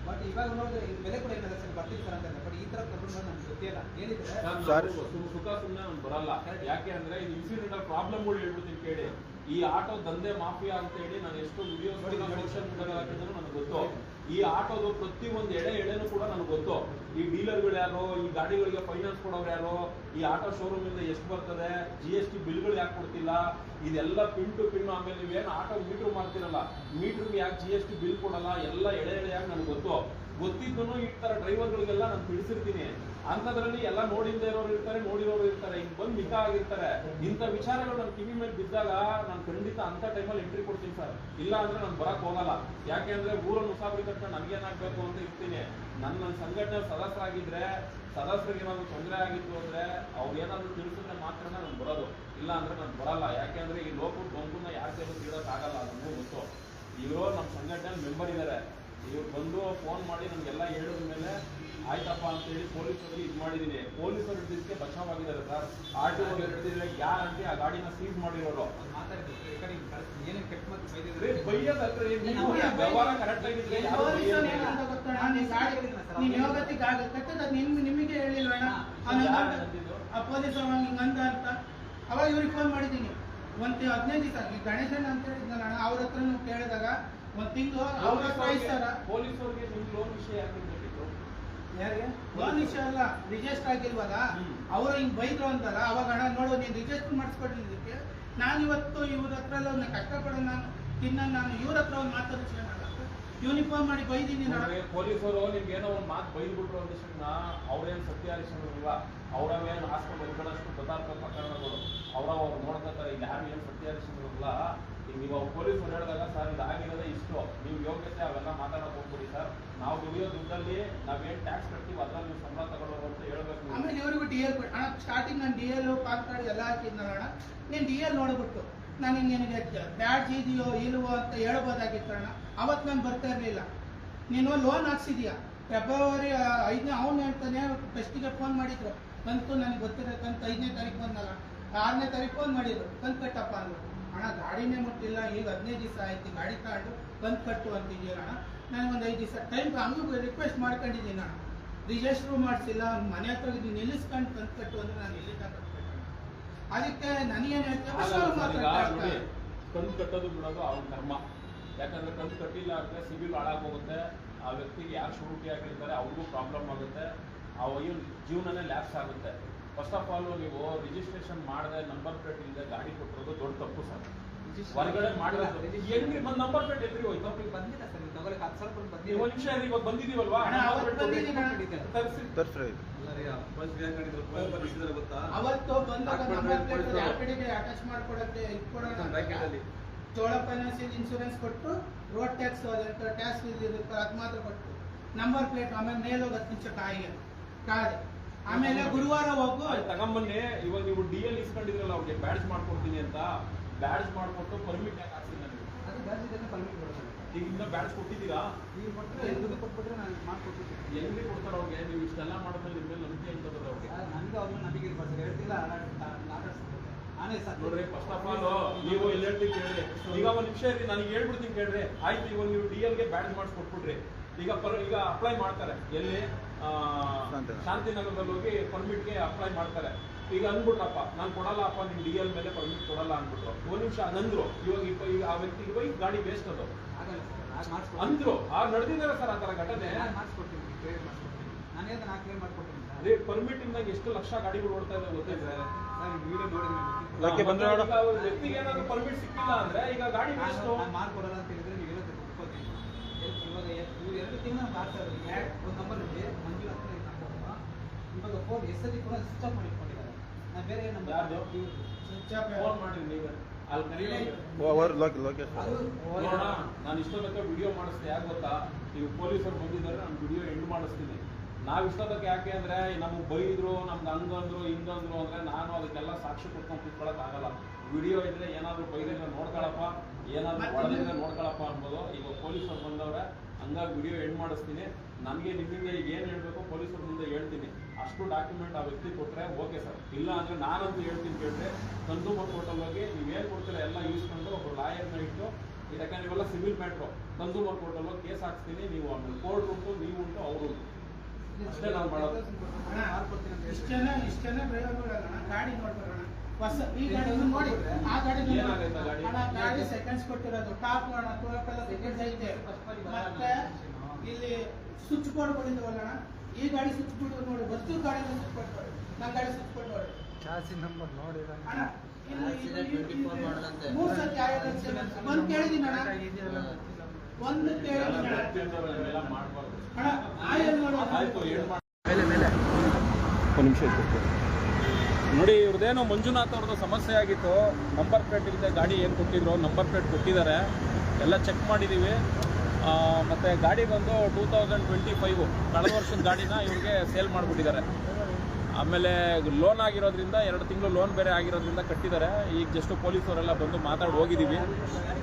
S4: ಬಟ್ ಇವಾಗ ನೋಡಿದ್ರೆ ಇದು ಬೆಲೆ ಕೂಡ ಏನಾದ್ರೆ ಸರ್ ಬರ್ತೀವಿ ಸರ್ ಅಂತ. ಬಟ್ ಈ ಥರ ತಗೊಂಡು ನಮ್ಗೆ ಗೊತ್ತಿಲ್ಲ. ಏನಿದ್ರೆ
S1: ಸುಖ ಸುಮ್ಮನೆ ಅವ್ನು ಬರಲ್ಲ. ಯಾಕೆ ಅಂದ್ರೆ ಇದು ಇನ್ಸಿಡೆಂಟಲ್ ಪ್ರಾಬ್ಲಮ್ಗಳು ಹೇಳ್ಬಿಡ್ತೀನಿ ಕೇಳಿ. ಈ ಆಟೋ ದಂಧೆ ಮಾಫಿಯಾ ಅಂತ ಹೇಳಿ ನಾನು ಎಷ್ಟು ವಿಡಿಯೋಸ್ ಸೋಷಿಯಲ್ ಮೀಡಿಯಾದಲ್ಲಿ ಹಾಕಿದ್ರು ನನಗೆ ಗೊತ್ತು. ಈ ಆಟೋದು ಪ್ರತಿಯೊಂದು ಎಳೆನೂ ಕೂಡ ನನಗೆ ಗೊತ್ತು. ಈ ಡೀಲರ್ಗಳು ಯಾರು, ಈ ಗಾಡಿಗಳಿಗೆ ಫೈನಾನ್ಸ್ ಕೊಡೋರು ಯಾರು, ಈ ಆಟೋ ಶೋರೂಮ್ ಇಂದ ಎಷ್ಟು ಬರ್ತದೆ, GST ಬಿಲ್ಗಳು ಯಾಕೆ ಕೊಡ್ತಿಲ್ಲ, ಇದೆಲ್ಲ ಪಿನ್ ಟು ಪಿನ್. ಆಮೇಲೆ ನೀವೇನು ಆಟೋ ಮೀಟ್ರ್ ಮಾಡ್ತಿರಲ್ಲ, ಮೀಟ್ರಿಗೆ ಯಾಕೆ GST ಬಿಲ್ ಕೊಡಲ್ಲ, ಎಲ್ಲ ಎಳೆಯಾಗಿ ನನಗೆ ಗೊತ್ತಿದ್ದನು. ಈ ತರ ಡ್ರೈವರ್ಗಳಿಗೆಲ್ಲ ನಾನು ತಿಳಿಸಿರ್ತೀನಿ. ಅಂಥದ್ರಲ್ಲಿ ಎಲ್ಲ ನೋಡಿದ್ದೇ ಇರೋರು ಇರ್ತಾರೆ, ನೋಡಿರೋರು ಇರ್ತಾರೆ, ಹಿಂಗ್ ಬಂದು ನಿಕಾ ಆಗಿರ್ತಾರೆ. ಇಂಥ ವಿಚಾರಗಳು ನನ್ನ ಕಿವಿ ಮೇಲೆ ಬಿದ್ದಾಗ ನಾನು ಖಂಡಿತ ಅಂತ ಟೈಮಲ್ಲಿ ಎಂಟ್ರಿ ಕೊಡ್ತೀನಿ ಸರ್. ಇಲ್ಲ ಅಂದ್ರೆ ನಾನು ಬರಕ್ ಹೋಗಲ್ಲ. ಯಾಕೆ ಅಂದ್ರೆ ಊರನ್ನು ಮುಸಾಫರಿ ಕಟ್ಕೊಂಡು ನನಗೇನಾಗಬೇಕು ಅಂತ ಇರ್ತೀನಿ. ನನ್ನ ಸಂಘಟನೆ ಸದಸ್ಯರಾಗಿದ್ರೆ, ಸದಸ್ಯರಿಗೆ ಏನಾದ್ರು ತೊಂದರೆ ಆಗಿತ್ತು ಅಂದ್ರೆ ಅವ್ರು ಏನಾದ್ರು ತಿಳಿಸಿದ್ರೆ ಮಾತ್ರ ನಾನು ಬರೋದು. ಇಲ್ಲ ಅಂದ್ರೆ ನಾನು ಬರಲ್ಲ. ಯಾಕೆ ಅಂದ್ರೆ ಈ ಲೋಕದ ಬಂಕನ್ನ ಯಾರ ಕೈಲೂ ಇಡೋಕ್ಕಾಗಲ್ಲ, ನನಗೂ ಗೊತ್ತು. ಇವರು ನಮ್ಮ ಸಂಘಟನೆ ಮೆಂಬರ್ ಇದ್ದಾರೆ. ಇವ್ರು ಬಂದು ಫೋನ್ ಮಾಡಿ ನಮಗೆಲ್ಲ ಹೇಳಿದ್ಮೇಲೆ ಆಯ್ತಪ್ಪ ಅಂತೇಳಿ ಪೊಲೀಸರಿಗೆ ಇದು ಮಾಡಿದ್ದೀನಿ. ಪೊಲೀಸರು ಹಿಡಿದಕ್ಕೆ ಬಚಾವಾಗಿದ್ದಾರೆ ಸರ್. RTO ಹಿಡಿದಿದ್ರೆ ಗ್ಯಾರಂಟಿ ಆ ಗಾಡಿನ ಸೀಸ್ ಮಾಡಿರೋರು. ವ್ಯವಹಾರ ಕರೆಕ್ಟ್ ಆಗಿದ್ರೆ
S2: ನಿಮಗೆ ಹೇಳಿಲ್ವಣ್ಣ ಆ ಪೊಲೀಸ್ ಹಿಂಗಂದ ಅಂತ. ಅವಾಗ ಇವ್ರಿಗೆ ಫೋನ್ ಮಾಡಿದ್ದೀನಿ. 15 ದಿವಸ ಗಣೇಶನ್ ಅಂತ ಹೇಳಿದ್ನಲ್ಲ ಅಣ್ಣ, ಅವ್ರ ಹತ್ರ ಕೇಳಿದಾಗ 1 ತಿಂಗಳು ಅವ್ರ
S1: ಪೊಲೀಸರಿಗೆ ನಿಮ್ ಲೋನ್ ವಿಷಯ ಯಾಕೆ ಬೇಕಿತ್ತು?
S2: ಯಾರಿಗೆ ಲೋನ್ ವಿಷಯ ಅಲ್ಲ, ರಿಜಿಸ್ಟರ್ ಆಗಿಲ್ವಲ್ಲ, ಅವರು ಹಿಂಗ್ ಬೈದ್ರು ಅಂತಲ್ಲ. ಅವಾಗ ಅಣ್ಣ ನೋಡು, ನೀನು ರಿಜಿಸ್ಟರ್ ಮಾಡಿಸ್ಕೊಟ್ಟಿದ್ದಕ್ಕೆ ನಾನು ಇವತ್ತು ಇವ್ರ ಹತ್ರ ಎಲ್ಲ ಕಷ್ಟಪಡೋ ನಾನು ನಾನು ಇವ್ರ ಹತ್ರ ಒಂದು ಮಾತಾಡಿಸ್ಕೊಳ್ಳೋಣ, ಯೂನಿಫಾರ್ಮ್ ಮಾಡಿ ಬೈದೀನಿ.
S1: ಪೊಲೀಸರು ನಿಮ್ಗೆ ಏನೋ ಒಂದು ಮಾತು ಬೈದ್ಬಿಟ್ರು ಅಂದ ತಕ್ಷಣ ಅವ್ರೇನು ಸತ್ಯ ಹರಿಸೋದಿಲ್ಲ. ಅವ್ರವೇನು ಹಾಸ್ಕೊಂಡು ಬಂದ್ಕೊಳ್ಳೋಷ್ಟು ಪದಾರ್ಥ ಪ್ರಕರಣಗಳು ಅವ್ರು ನೋಡ್ಕೊತಾರೆ. ಇಲ್ಲಿ ಯಾರು ಏನು ಸತ್ಯ ಹರಿಸೋದಿಲ್ಲ. ಈಗ ನೀವು ಪೊಲೀಸರು ಹೇಳಿದಾಗ ಸರ್ ಇದಾಗಿರೋದೇ ಇಷ್ಟು, ನೀವು ಯೋಗ್ಯತೆ ಅವೆಲ್ಲ ಮಾತಾಡೋಕೆ ಹೋಗ್ಬಿಡಿ ಸರ್. ನಾವು ದುಡಿಯೋ ದುಡ್ಡಲ್ಲಿ ನಾವೇನು ಟ್ಯಾಕ್ಸ್ ಕಟ್ತೀವಿ ಅದ್ರಲ್ಲಿ ನೀವು ಸಂಬಳ ತಗೊಳ್ಳೋರು ಅಂತ ಹೇಳ್ಬೇಕು.
S2: ಆಮೇಲೆ ಇವ್ರಿಗೂ ಡಿ ಎಲ್ ಅಣ್ಣ ಸ್ಟಾರ್ಟಿಂಗ್ ನಾನು ಡಿ ಎಲ್ ಪಾನ್ ಕಾರ್ಡ್ ಎಲ್ಲ ಹಾಕಿದ್ನಲ್ಲ ಅಣ್ಣ ನೀನು ಡಿ ಎಲ್ ನೋಡ್ಬಿಟ್ಟು ನಾನು ನಿನಗೆ ಬ್ಯಾಡ್ಜ್ ಇದೆಯೋ ಇಲ್ವೋ ಅಂತ ಹೇಳ್ಬೋದಾಗಿತ್ತು ಅಣ್ಣ. ಅವತ್ತು ನಾನು ಬರ್ತಾ ಇರಲಿಲ್ಲ. ನೀನು ಲೋನ್ ಹಾಕ್ಸಿದ್ಯಾ ಫೆಬ್ರವರಿ 5ನೇ ಅವ್ನು ಹೇಳ್ತಾನೆ ಫಸ್ಟಿಗೆ ಫೋನ್ ಮಾಡಿದ್ರು ಕಂತು ನನಗೆ ಗೊತ್ತಿರೋ ಕಂತು 5ನೇ ತಾರೀಕು ಬಂದಲ್ಲ 6ನೇ ತಾರೀಕು ಫೋನ್ ಮಾಡಿದ್ರು ಕಂತು ಕಟ್ಟಪ್ಪ ಅಂದರು. ಅಣ್ಣ ಗಾಡಿನೇ ಮುಟ್ಟಿಲ್ಲ, ಈಗ 15 ದಿವಸ ಆಯ್ತು ಗಾಡಿ ತಗೊಂಡು ಕಂತು ಕಟ್ಟು ಅಂತಿದ್ದೀರ ಅಣ್ಣ. ನನಗೊಂದು 5 ದಿವಸ ಟೈಮ್ ಹಂಗೂ ರಿಕ್ವೆಸ್ಟ್ ಮಾಡ್ಕೊಂಡಿದ್ದೀನಿ ಅಣ್ಣ. ರಿಜಿಸ್ಟ್ರು ಮಾಡಿಸಿಲ್ಲ, ಮನೆ ಹತ್ರ ನಿಲ್ಲಿಸ್ಕೊಂಡು ಕಂತು ಕಟ್ಟು ಅಂದ್ರೆ ನಾನು ಎಲ್ಲಿ ಕಟ್ಟಬೇಕು? ಅದಕ್ಕೆ ನನಗೇನು ಹೇಳ್ತೇವೆ
S1: ಕಂತು ಕಟ್ಟೋದು ಬಿಡೋದು ಅವ್ನ ಕರ್ಮ. ಯಾಕಂದ್ರೆ ಕಂತು ಕಟ್ಟಿಲ್ಲ ಅಂದರೆ ಸಿಬಿಲ್ ಹಾಳಾಗೋಗುತ್ತೆ, ಆ ವ್ಯಕ್ತಿಗೆ ಯಾರು ಶೂರಿಟಿ ಆಗಿರ್ತಾರೆ ಅವ್ರಿಗೂ ಪ್ರಾಬ್ಲಮ್ ಆಗುತ್ತೆ, ಆ ಜೀವನನೇ ಲ್ಯಾಪ್ಸ್ ಆಗುತ್ತೆ. ಫಸ್ಟ್ ಆಫ್ ಆಲ್ ನೀವು ರಿಜಿಸ್ಟ್ರೇಷನ್ ಮಾಡದೆ ನಂಬರ್ ಪ್ಲೇಟ್ ಇಲ್ಲದೆ ಗಾಡಿ ಕೊಟ್ಟಿರೋದು ದೊಡ್ಡ ತಪ್ಪು ಸರ್. ಹೊರಗಡೆ ಮಾಡಿರೋದು ಹೆಂಗ್ರಿ ನಂಬರ್ ಪ್ಲೇಟ್ ಎಲ್ರಿ ಹೋಯ್ತು?
S4: ಬಂದಿಲ್ಲ ಸರ್, ನೀವು ತಗೊಳಕ್ಕೆ 10 ಸಾವಿರ ರೂಪಾಯಿ ಬಂದಿಲ್ಲ.
S1: ಒಂದು ನಿಮಿಷ ಇವಾಗ ಬಂದಿದ್ದೀವಲ್ವಾ?
S2: ಅವತ್ತು ಬಂದಾಗ ನಂಬರ್ ಪ್ಲೇಟ್ ಯಾವ ಕಡೆಗೆ ಅಟ್ಯಾಚ್ ಮಾಡ್ಕೊಡಕ್ಕೆ ಇಟ್ಕೊಡೋಣ. ಚೋಳ ಫೈನಾನ್ಸಿಯಲ್ ಇನ್ಶೂರೆನ್ಸ್ ಕೊಟ್ಟು ರೋಡ್ ಟ್ಯಾಕ್ಸ್ ಟ್ಯಾಕ್ಸ್ ಇರುತ್ತೆ ಅದು ಮಾತ್ರ ಕೊಟ್ಟು ನಂಬರ್ ಪ್ಲೇಟ್ ಆಮೇಲೆ ಮೇಲೆ ಹೋಗಿ 10 ನಿಮಿಷ ಕಾದೆ ಆಮೇಲೆ ಗುರುವಾರ ಹೋಗು
S1: ತಗೊಂಬನ್ನಿ. ಇವಾಗ ನೀವು ಡಿ ಎಲ್ ಇಸ್ಕೊಂಡಿದ್ರಲ್ಲ ಅವ್ರಿಗೆ ಬ್ಯಾಡ್ಜ್ ಮಾಡ್ಕೊಡ್ತೀನಿ ಅಂತ, ಬ್ಯಾಡ್ಜ್ ಮಾಡ್ಕೊಟ್ಟು ಪರ್ಮಿಟ್ ಯಾಕೆ ಹಾಕ್ತೀನಿ ನನಗೆ?
S4: ಅದು ಬ್ಯಾಡ್ಜ್ ಇದನ್ನ ಪರ್ಮಿಟ್ ಕೊಡ್ತಾರೆ.
S1: ಈಗ ಇನ್ನ ಬ್ಯಾಡ್ಜ್ ಕೊಟ್ಟಿದ್ದೀರಾ?
S4: ಈಗ ಕೊಟ್ಟರೆ ದುಡ್ಡು ಕೊಟ್ಬಿಟ್ರೆ ನಾನು ಮಾಡ್ಕೊಡ್ತೀನಿ.
S1: ಎಲ್ಲಿ ಕೊಡ್ತಾರೆ ಅವ್ರಿಗೆ? ನೀವು ಇಷ್ಟೆಲ್ಲ ಮಾಡಿದ್ರೆ ನಿಮ್ಮ ಮೇಲೆ ನಂಬಿಕೆ ಇರ್ತದೆ ಅವ್ರಿಗೆ.
S4: ನನಗೆ ಅವ್ರನ್ನ ನಂಬಿಕೆ ಇರ್ಬೋದು ಸರ್, ಹೇಳ್ತಿಲ್ಲ ನಾನೇ ಸರ್.
S1: ನೋಡ್ರಿ, ಫಸ್ಟ್ ಆಫ್ ಆಲ್ ನೀವು ಎಲ್ಲ ಹೇಳ್ತೀವಿ ಕೇಳ್ರಿ. ಈಗ ಒಂದು ನಿಮಿಷ ಇರಿ, ನನಗೆ ಹೇಳ್ಬಿಡ್ತೀನಿ ಕೇಳ್ರಿ. ಆಯ್ತು, ಇವಾಗ ನೀವು ಡಿ ಎಲ್ಗೆ ಬ್ಯಾಡ್ಜ್ ಮಾಡಿಸ್ಕೊಟ್ಬಿಟ್ರಿ. ಈಗ ಅಪ್ಲೈ ಮಾಡ್ತಾರೆ ಎಲ್ಲಿ? ಶಾಂತಿನಗರದಲ್ಲಿ ಹೋಗಿ ಪರ್ಮಿಟ್ಗೆ ಅಪ್ಲೈ ಮಾಡ್ತಾರೆ. ಈಗ ಅಂದ್ಬಿಟ್ರಪ್ಪ ನಾನು ಕೊಡಲ್ಲಪ್ಪ ನಿಮ್ಮ ಡಿ ಎಲ್ ಮೇಲೆ ಪರ್ಮಿಟ್ ಕೊಡಲ್ಲ ಅಂದ್ಬಿಟ್ರು. ಒಂದು ನಿಮಿಷ ಅಂದ್ರು. ಈಗ ಆ ವ್ಯಕ್ತಿಗೆ ಹೋಗಿ ಗಾಡಿ ವೇಸ್ಟ್ ಅದು ಅಂದ್ರು. ನಡೆದಿದ್ದಾರೆ ಸರ್ ಆ ಥರ ಘಟನೆ.
S4: ಮಾಡಿಸ್ಕೊಡ್ತೀನಿ, ಕ್ಲಿಯರ್ ಮಾಡಿಸ್ಕೊಡ್ತೀನಿ. ನಾನು ಹೇಳ್ದೆ ನಾನು ಕ್ಲಿಯರ್ ಮಾಡ್ಕೊಡ್ತೀನಿ.
S1: ಅದೇ ಪರ್ಮಿಟ್ ಇಂದ ಎಷ್ಟು ಲಕ್ಷ ಗಾಡಿಗಳು ಓಡ್ತಾ ಇದೆ ಗೊತ್ತಿದೆ ಸರ್.
S4: ವಿಡಿಯೋ ನೋಡಿದ್ರೆ
S1: ವ್ಯಕ್ತಿಗೆ ಏನಾದ್ರು ಪರ್ಮಿಟ್ ಸಿಕ್ಕಿಲ್ಲ ಅಂದ್ರೆ ಈಗ ಗಾಡಿ ವೇಸ್ಟ್.
S4: ನಾನು ಮಾಡ್ಕೊಡಲ್ಲ ಅಂತ ಹೇಳಿದ್ರೆ ನೀವು ಹೇಳೋದು ಒಪ್ಕೋತೀನಿ. ಇವಾಗ ಇವ್ರು 2 ತಿಂಗಳು ನಾನು ಮಾಡ್ತಾ ಇರೋದು ಒಂದು ನಂಬರ್ ಇದೆ ಮಂಜು ಅಂತ ಇವಾಗ ಫೋನ್ ಎಸ್ಸಲ್ಲಿ ಕೂಡ ಸ್ವಿಚ್ ಆಫ್ ಮಾಡಿ ಇಟ್ಕೊಂಡಿದ್ದಾರೆ. ನಾನು ಬೇರೆ ನಂಬರ್
S1: ಫೋನ್ ಮಾಡಿ ನೀವು ನಾನು ಇಷ್ಟೊತ್ತಕ್ಕೆ ವಿಡಿಯೋ ಮಾಡಿಸ್ತೀನಿ. ಯಾಕೆ ಗೊತ್ತಾ? ನೀವು ಪೊಲೀಸರು ಬಂದಿದ್ದಾರೆ, ನಾನು ವಿಡಿಯೋ ಎಂಡ್ ಮಾಡಿಸ್ತೀನಿ. ನಾವು ಇಷ್ಟೊತ್ತಕ್ಕೆ ಯಾಕೆ ಅಂದ್ರೆ ನಮಗೆ ಬೈದ್ರು, ನಮ್ಗೆ ಹಂಗಂದ್ರು ಹಿಂಗಂದ್ರು ಅಂದ್ರೆ ನಾನು ಅದಕ್ಕೆಲ್ಲ ಸಾಕ್ಷಿ ಕೊಟ್ಕೊಂಡು ಕೂತ್ಕೊಳಕ್ ಆಗಲ್ಲ. ವಿಡಿಯೋ ಇದ್ರೆ ಏನಾದ್ರು ಬೈದ್ರೆ ನೋಡ್ಕೊಳಪ್ಪ, ಏನಾದ್ರು ಹೊಡೆದ್ರೆ ನೋಡ್ಕೊಳಪ್ಪ ಅನ್ಬೋದು. ಈಗ ಪೊಲೀಸರು ಬಂದವ್ರೆ, ಹಂಗಾಗಿ ವಿಡಿಯೋ ಎಂಡ್ ಮಾಡಿಸ್ತೀನಿ. ನನಗೆ ನಿಮಗೆ ಈಗ ಏನು ಹೇಳಬೇಕು ಪೊಲೀಸರ ಮುಂದೆ ಹೇಳ್ತೀನಿ. ಅಷ್ಟು ಡಾಕ್ಯುಮೆಂಟ್ ಆ ವ್ಯಕ್ತಿ ಕೊಟ್ಟರೆ ಓಕೆ ಸರ್. ಇಲ್ಲ ಅಂದರೆ ನಾನಂತೂ ಹೇಳ್ತೀನಿ ಕೇಳಿದ್ರೆ, ಕನ್ಸೂಮರ್ ಕೋರ್ಟಲ್ಲಿ ಹೋಗಿ ನೀವೇನು ಕೊಡ್ತೀರ ಎಲ್ಲ ಯೂಸ್ಕೊಂಡು ಒಬ್ಬರು ಲಾಯರ್ನ ಇಟ್ಟು, ಯಾಕಂದ್ರೆ ನೀವೆಲ್ಲ ಸಿವಿಲ್ ಮ್ಯಾಟ್ರು, ಕನ್ಸೂಮರ್ ಕೋರ್ಟಲ್ಲಿ ಹೋಗಿ ಕೇಸ್ ಹಾಕ್ಸ್ತೀನಿ. ನೀವು ಆಮೇಲೆ ಕೋರ್ಟ್ ಉಂಟು, ನೀವು ಉಂಟು, ಅವರು ಅಷ್ಟೇ ನಾನು ಮಾಡೋದು.
S2: ಇಷ್ಟೆಲ್ಲ ಡ್ರೈವರ್ಗಳಲ್ಲ ಗಾಡಿ ನೋಡ್ಬರೋಣ. ಹೊಸ ಈ ಗಾಡಿ ನೋಡಿ, ಆ ಗಾಡಿ ಗಾಡಿ ಸೆಕೆಂಡ್ಸ್ ಕೊಟ್ಟಿರೋದು ಟಾಪ್ ನೋಡೋಣ, ಟೋಪೆಲ್ಲ ಸೆಕೆಂಡ್ಸ್ ಐತೆ. ಮತ್ತೆ ಇಲ್ಲಿ ಸ್ವಿಚ್ ಬೋರ್ಡ್ಗಳಿದ್ದಾವಲ್ಲ ಅಣ್ಣ, ಈ ಗಾಡಿ ಸ್ವಿಚ್ ಬೋರ್ಡ್ ನೋಡಿ, ವಸ್ತು ಗಾಡಿ ಸ್ವಿಚ್ ಬೋರ್ಡ್ ನೋಡಿ, ನನ್ನ ಗಾಡಿ ಸ್ವಿಚ್ ಬೋರ್ಡ್ ನೋಡಿ. ಚಾಸಿ ನಂಬರ್ ನೋಡಿ ಅಣ್ಣ, ಇಲ್ಲಿ 3 ಸತಿ ಒಂದು ಕೇಳಿದ್ದೀನಿ ಅಣ್ಣ, ಒಂದು ಕೇಳಿದ್ದೀನಿ ಅಣ್ಣ. ಆಯಲ್ ನೋಡಿ
S1: ಒಂದು ನಿಮಿಷ ನೋಡಿ. ಇವ್ರದ್ದೇನೋ ಮಂಜುನಾಥ್ ಅವ್ರದ್ದು ಸಮಸ್ಯೆ ಆಗಿತ್ತು. ನಂಬರ್ ಪ್ಲೇಟ್ ಇಲ್ಲದೆ ಗಾಡಿ ಏನು ಕೊಟ್ಟಿದ್ರು, ನಂಬರ್ ಪ್ಲೇಟ್ ಕೊಟ್ಟಿದ್ದಾರೆ, ಎಲ್ಲ ಚೆಕ್ ಮಾಡಿದ್ದೀವಿ. ಮತ್ತು ಗಾಡಿ ಬಂದು 2025 ಕಳೆದ ವರ್ಷದ ಗಾಡಿನ ಇವ್ರಿಗೆ ಸೇಲ್ ಮಾಡಿಬಿಟ್ಟಿದ್ದಾರೆ. ಆಮೇಲೆ ಲೋನ್ ಆಗಿರೋದ್ರಿಂದ 2 ತಿಂಗಳು ಲೋನ್ ಬೇರೆ ಆಗಿರೋದ್ರಿಂದ ಕಟ್ಟಿದ್ದಾರೆ. ಈಗ ಜಸ್ಟ್ ಪೊಲೀಸವರೆಲ್ಲ ಬಂದು ಮಾತಾಡಿ ಹೋಗಿದ್ದೀವಿ.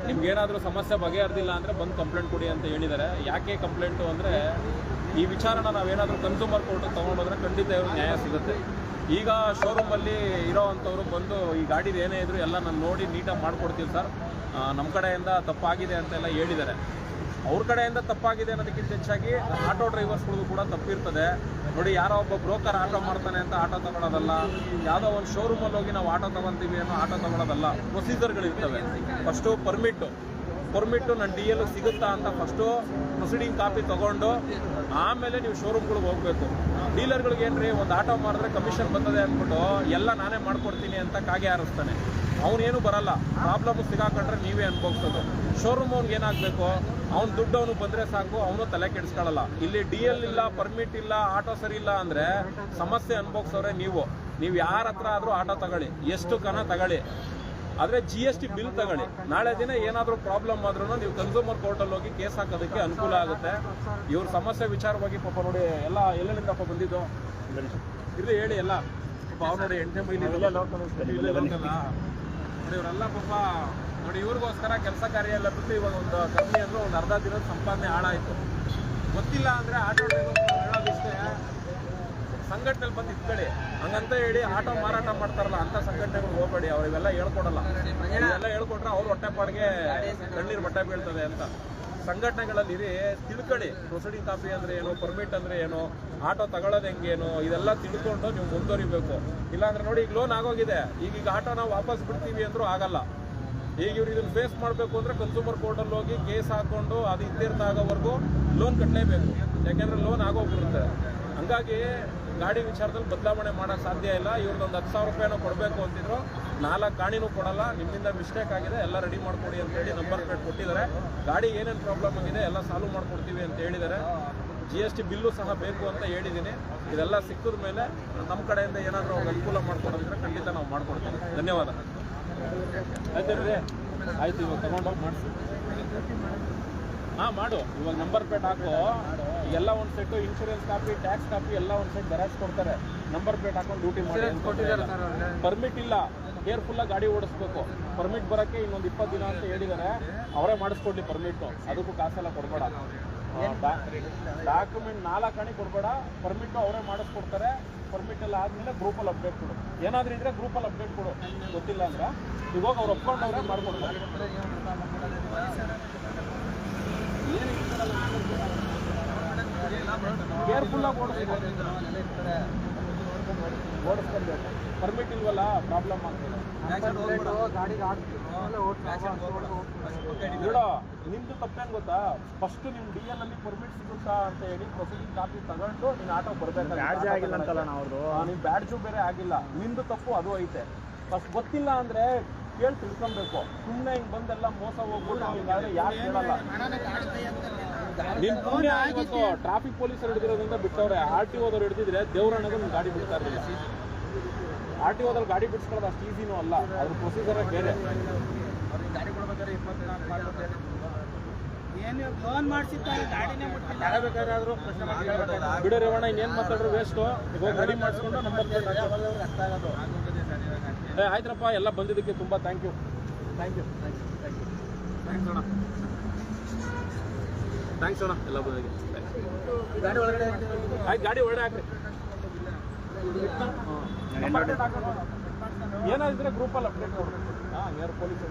S1: ನಿಮ್ಗೇನಾದರೂ ಸಮಸ್ಯೆ ಬಗೆಹರಿದಿಲ್ಲ ಅಂದರೆ ಬಂದು ಕಂಪ್ಲೇಂಟ್ ಕೊಡಿ ಅಂತ ಹೇಳಿದ್ದಾರೆ. ಯಾಕೆ ಕಂಪ್ಲೇಂಟು ಅಂದರೆ, ಈ ವಿಚಾರನ ನಾವೇನಾದರೂ ಕನ್ಸೂಮರ್ ಕೋರ್ಟಿಗೆ ತೊಗೊಂಡೋದ್ರೆ ಖಂಡಿತ ಇವ್ರಿಗೆ ನ್ಯಾಯ ಸಿಗುತ್ತೆ. ಈಗ ಶೋರೂಮಲ್ಲಿ ಇರೋ ಅಂಥವ್ರು ಬಂದು ಈ ಗಾಡಿದು ಏನೇ ಇದ್ರು ಎಲ್ಲ ನಾನು ನೋಡಿ ನೀಟಾಗಿ ಮಾಡಿಕೊಡ್ತೀವಿ ಸರ್, ನಮ್ಮ ಕಡೆಯಿಂದ ತಪ್ಪಾಗಿದೆ ಅಂತೆಲ್ಲ ಹೇಳಿದ್ದಾರೆ. ಅವ್ರ ಕಡೆಯಿಂದ ತಪ್ಪಾಗಿದೆ ಅನ್ನೋದಕ್ಕಿಂತ ಹೆಚ್ಚಾಗಿ ಆಟೋ ಡ್ರೈವರ್ಸ್ಗಳಿಗೂ ಕೂಡ ತಪ್ಪಿರ್ತದೆ. ನೋಡಿ, ಯಾರೋ ಒಬ್ಬ ಬ್ರೋಕರ್ ಆಟೋ ಮಾಡ್ತಾನೆ ಅಂತ ಆಟೋ ತಗೊಳ್ಳೋದಲ್ಲ, ಯಾವುದೋ ಒಂದು ಶೋರೂಮಲ್ಲಿ ಹೋಗಿ ನಾವು ಆಟೋ ತೊಗೊತೀವಿ ಅನ್ನೋ ಆಟೋ ತಗೊಳ್ಳೋದಲ್ಲ. ಪ್ರೊಸೀಜರ್ಗಳಿರ್ತವೆ. ಫಸ್ಟು ಪರ್ಮಿಟ್ಟು ನನ್ನ ಡಿ ಎಲ್ ಸಿಗುತ್ತಾ ಅಂತ ಫಸ್ಟು ಪ್ರೊಸೀಡಿಂಗ್ ಕಾಪಿ ತೊಗೊಂಡು ಆಮೇಲೆ ನೀವು ಶೋರೂಮ್ಗಳಿಗೆ ಹೋಗಬೇಕು. ಡೀಲರ್ಗಳಿಗೆ ಏನ್ರಿ, ಒಂದು ಆಟೋ ಮಾಡಿದ್ರೆ ಕಮಿಷನ್ ಬರ್ತದೆ ಅಂದ್ಬಿಟ್ಟು ಎಲ್ಲ ನಾನೇ ಮಾಡ್ಕೊಡ್ತೀನಿ ಅಂತ ಕಾಗೆ ಹಾರಿಸ್ತಾನೆ. ಅವನೇನು ಬರಲ್ಲ, ಪ್ರಾಬ್ಲಮ್ ಸಿಗಾಕೊಂಡ್ರೆ ನೀವೇ ಅನ್ಭವಿಸೋದು. ಶೋರೂಮ್ ಅವ್ನಿಗೆ ಏನಾಗಬೇಕು, ಅವ್ನು ದುಡ್ಡು ಅವನು ಬಂದರೆ ಸಾಕು, ಅವನು ತಲೆ ಕೆಡಿಸ್ಕೊಳ್ಳಲ್ಲ. ಇಲ್ಲಿ ಡಿ ಎಲ್ ಇಲ್ಲ, ಪರ್ಮಿಟ್ ಇಲ್ಲ, ಆಟೋ ಸರಿ ಇಲ್ಲ ಅಂದರೆ ಸಮಸ್ಯೆ ಅನ್ಭವಿಸೋರೆ ನೀವು ಯಾರ ಹತ್ರ ಆದರೂ ಆಟೋ ತಗೊಳ್ಳಿ, ಎಷ್ಟು ಕನ ತಗೊಳ್ಳಿ, ಆದರೆ GST ಬಿಲ್ ತಗೊಳ್ಳಿ. ನಾಳೆ ದಿನ ಏನಾದರೂ ಪ್ರಾಬ್ಲಮ್ ಆದ್ರೂ ನೀವು ಕನ್ಸೂಮರ್ ಕೋರ್ಟಲ್ಲಿ ಹೋಗಿ ಕೇಸ್ ಹಾಕೋದಕ್ಕೆ ಅನುಕೂಲ ಆಗುತ್ತೆ. ಇವ್ರ ಸಮಸ್ಯೆ ವಿಚಾರವಾಗಿ ಪಾಪ ನೋಡಿ ಎಲ್ಲ ಎಲ್ಲೆಲ್ಲಿಂದಪ್ಪ ಬಂದಿದ್ದು ಇರಲಿ ಹೇಳಿ ಎಲ್ಲ ಪಾಪ ನೋಡಿ 8ನೇ ಮೈಲಿ ನೋಡಿ ಇವರೆಲ್ಲ ಪಾಪ ನೋಡಿ ಇವ್ರಿಗೋಸ್ಕರ ಕೆಲಸ ಕಾರ್ಯ ಎಲ್ಲ ಬಿಟ್ಟು ಇವಾಗ ಒಂದು ಕಮ್ಮಿ ಅಂದ್ರೆ ಒಂದು ಅರ್ಧ ದಿನದ ಸಂಪಾದನೆ ಹಾಳಾಯ್ತು. ಗೊತ್ತಿಲ್ಲ ಅಂದ್ರೆ ಆಟೋ ಡ್ರೈವರ್ ಹೇಳೋದಿಷ್ಟೇ, ಸಂಘಟನೆಯಲ್ಲಿ ಬಂದು ಇಟ್ಕೊಳ್ಳಿ ಹಂಗಂತ ಹೇಳಿ ಆಟೋ ಮಾರಾಟ ಮಾಡ್ತಾರಲ್ಲ ಅಂತ ಸಂಘಟನೆಗಳು ಹೋಗ್ಬೇಡಿ, ಅವ್ರಿಗೆಲ್ಲ ಹೇಳ್ಕೊಡಲ್ಲ. ಇವೆಲ್ಲ ಹೇಳ್ಕೊಟ್ರೆ ಅವ್ರ ಹೊಟ್ಟೆಪಾಡಿಗೆ ಕಣ್ಣೀರು ಬಟ್ಟೆ ಬೀಳ್ತದೆ ಅಂತ. ಸಂಘಟನೆಗಳಲ್ಲಿ ತಿಳ್ಕೊಳ್ಳಿ, ಪ್ರೊಸೀಡಿಂಗ್ ಕಾಪಿ ಅಂದ್ರೆ ಏನು, ಪರ್ಮಿಟ್ ಅಂದ್ರೆ ಏನು, ಆಟೋ ತಗೊಳ್ಳೋದು ಹೆಂಗೇನು, ಇದೆಲ್ಲ ತಿಳ್ಕೊಂಡು ನೀವು ಮುಂದುವರಿಬೇಕು. ಇಲ್ಲಾಂದ್ರೆ ನೋಡಿ ಈಗ ಲೋನ್ ಆಗೋಗಿದೆ, ಈಗ ಆಟೋನ ವಾಪಸ್ ಬಿಡ್ತೀವಿ ಅಂದ್ರೂ ಆಗಲ್ಲ. ಈಗ ಇವ್ರು ಇದನ್ನ ಫೇಸ್ ಮಾಡಬೇಕು ಅಂದ್ರೆ ಕನ್ಸ್ಯೂಮರ್ ಕೋರ್ಟಲ್ಲಿ ಹೋಗಿ ಕೇಸ್ ಹಾಕೊಂಡು ಅದು ಇತ್ಯರ್ಥ ಆಗೋವರೆಗೂ ಲೋನ್ ಕಟ್ಟಲೇಬೇಕು, ಯಾಕೆಂದ್ರೆ ಲೋನ್ ಆಗೋಗ್ಬಿಡುತ್ತೆ. ಹಂಗಾಗಿ ಗಾಡಿ ವಿಚಾರದಲ್ಲಿ ಬದಲಾವಣೆ ಮಾಡೋಕ್ಕೆ ಸಾಧ್ಯ ಇಲ್ಲ. ಇವ್ರದ್ದೊಂದು 10,000 ರೂಪಾಯಿನೂ ಕೊಡಬೇಕು ಅಂತಿದ್ರು, 4 ಗಾಡಿನೂ ಕೊಡಲ್ಲ, ನಿಮ್ಮಿಂದ ಮಿಸ್ಟೇಕ್ ಆಗಿದೆ ಎಲ್ಲ ರೆಡಿ ಮಾಡ್ಕೊಡಿ ಅಂತ ಹೇಳಿ ನಂಬರ್ ಪ್ಲೇಟ್ ಕೊಟ್ಟಿದ್ದಾರೆ. ಗಾಡಿ ಏನೇನು ಪ್ರಾಬ್ಲಮ್ ಆಗಿದೆ ಎಲ್ಲ ಸಾಲ್ವ್ ಮಾಡ್ಕೊಡ್ತೀವಿ ಅಂತ ಹೇಳಿದ್ದಾರೆ. GST ಬಿಲ್ಲು ಸಹ ಬೇಕು ಅಂತ ಹೇಳಿದ್ದೀನಿ. ಇದೆಲ್ಲ ಸಿಕ್ಕಿದ ಮೇಲೆ ನಮ್ಮ ಕಡೆಯಿಂದ ಏನಾದರೂ ಅವ್ರಿಗೆ ಅನುಕೂಲ ಮಾಡ್ಕೊಡೋದಿದ್ರೆ ಖಂಡಿತ ನಾವು ಮಾಡ್ಕೊಡ್ತೀವಿ. ಧನ್ಯವಾದ. ಆಯ್ತು ರೀ, ಆಯ್ತು ಇವಾಗ ತಗೊಂಡೋಗಿ ಮಾಡಿಸಿ. ಮಾಡು, ಇವಾಗ ನಂಬರ್ ಪ್ಲೇಟ್ ಹಾಕು, ಎಲ್ಲ ಒಂದು set insurance copy, tax copy ಎಲ್ಲ ಒಂದು ಸೆಟ್ ಜೆರಾಕ್ಸ್ ಕೊಡ್ತಾರೆ. ನಂಬರ್ ಪ್ಲೇಟ್ ಹಾಕೊಂಡು ಡ್ಯೂಟಿ ಮಾಡಿ. ಪರ್ಮಿಟ್ ಇಲ್ಲ, ಕೇರ್ಫುಲ್ಲಾಗಿ ಗಾಡಿ ಓಡಿಸ್ಬೇಕು. ಪರ್ಮಿಟ್ ಬರೋಕ್ಕೆ ಇನ್ನೊಂದು 20 ದಿನ ಅಂತ ಹೇಳಿದ್ದಾರೆ, ಅವರೇ ಮಾಡಿಸ್ಕೊಡ್ಲಿ ಪರ್ಮಿಟ್ಟು, ಅದಕ್ಕೂ ಕಾಸೆಲ್ಲ ಕೊಡಬೇಡ. ಡಾಕ್ಯುಮೆಂಟ್ 4 ಕಣಿ ಕೊಡಬೇಡ, ಪರ್ಮಿಟ್ಟು ಅವರೇ ಮಾಡಿಸ್ಕೊಡ್ತಾರೆ. ಪರ್ಮಿಟ್ ಎಲ್ಲ ಆದಮೇಲೆ ಗ್ರೂಪಲ್ಲಿ ಅಪ್ಡೇಟ್ ಕೊಡು, ಏನಾದರೂ ಇದ್ರೆ ಗ್ರೂಪಲ್ಲಿ ಅಪ್ಡೇಟ್ ಕೊಡು. ಗೊತ್ತಿಲ್ಲ ಅಂದ್ರೆ ಇವಾಗ ಅವ್ರು ಒಪ್ಕೊಂಡವ್ರೆ ಮಾಡ್ಕೊಡ್ತಾರೆ. ಕೇರ್ಫುಲ್ಲಾಗಿ ಓಡಿಸ್ಕೊಳ್ಬೇಕು. ಪರ್ಮಿಟ್ ಇಲ್ವಲ್ಲ ಪ್ರಾಬ್ಲಮ್ ಆಗ್ತದೆ. ಬಿಡೋ, ನಿಮ್ದು ತಪ್ಪೇನು ಗೊತ್ತಾ, ಫಸ್ಟ್ ನಿಮ್ಮ DL ಅಲ್ಲಿ ಪರ್ಮಿಟ್ ಸಿಗುತ್ತಾ ಅಂತ ಹೇಳಿ ಪ್ರೊಸೀಡಿಂಗ್ ಕಾಪಿ ತಗೊಂಡು ನೀನು ಆಟೋ ಬರ್ಬೇಕಾಗಿಲ್ಲ. ನಿನ್ ಬ್ಯಾಡ್ಜು ಬೇರೆ ಆಗಿಲ್ಲ, ನಿಂದು ತಪ್ಪು ಅದು ಐತೆ. ಫಸ್ಟ್ ಗೊತ್ತಿಲ್ಲ ಅಂದ್ರೆ ಕೇಳಿ ತಿಳ್ಕೊಬೇಕು. ಸುಮ್ಮನೆ ಹಿಂಗೆ ಬಂದೆಲ್ಲ ಮೋಸ ಹೋಗ್ಬಿಟ್ಟು ಹಿಂಗಾದ್ರೆ ಯಾರು ಕೇಳಲ್ಲ. ನಿನ್ ಪುಣ್ಯ ಆಗಿತ್ತು, ಟ್ರಾಫಿಕ್ ಪೊಲೀಸರು ಹಿಡಿದಿರೋದ್ರಿಂದ ಬಿಟ್ಟವ್ರೆ. RTOದವ್ರು ಹಿಡಿದಿದ್ರೆ ದೇವ್ರಣ್ಣಗೂ ನಿಮ್ಗೆ ಗಾಡಿ ಬಿಡ್ತಾ ಇರಲಿಲ್ಲ. RTOದಲ್ಲಿ ಗಾಡಿ ಬಿಡಿಸ್ಕೊಳ್ಳೋದು ಅಷ್ಟು ಈಸಿನೂ ಅಲ್ಲ, ಅದ್ರ ಪ್ರೊಸೀಜರೇ ಬೇರೆ.
S4: ಗಾಡಿ ಕೊಡ್ಬೇಕಾದ್ರೆ 24
S2: ಏನು ಲೋನ್ ಮಾಡಿಸಿದ್ದಾರೆ ಗಾಡಿನೇ
S1: ಬೇಕಾದ್ರೂ ಬಿಡೋ ರೇವಣ್ಣ, ಇನ್ನೇನು ಮಾತಾಡ್ರು ವೇಸ್ಟು. ಇವಾಗ ರೆಡಿ ಮಾಡಿಸ್ಕೊಂಡು ನಂಬರ್ ಪ್ಲೇಟ್ ಆಯ್ತರಪ್ಪ. ಎಲ್ಲ ಬಂದಿದ್ದಕ್ಕೆ ತುಂಬ ಥ್ಯಾಂಕ್ ಯು ಥ್ಯಾಂಕ್ಸ್ ಅಣ್ಣ. ಎಲ್ಲ ಬಂದಿದ್ದಕ್ಕೆ ಆಯ್ತು. ಗಾಡಿ ಒಳಗಡೆ ಹಾಕ್ರಿ, ಏನಾದ್ರೆ ಗ್ರೂಪಲ್ಲಿ ಅಪ್ಡೇಟ್ ಮಾಡ್ಬೇಕು. Air police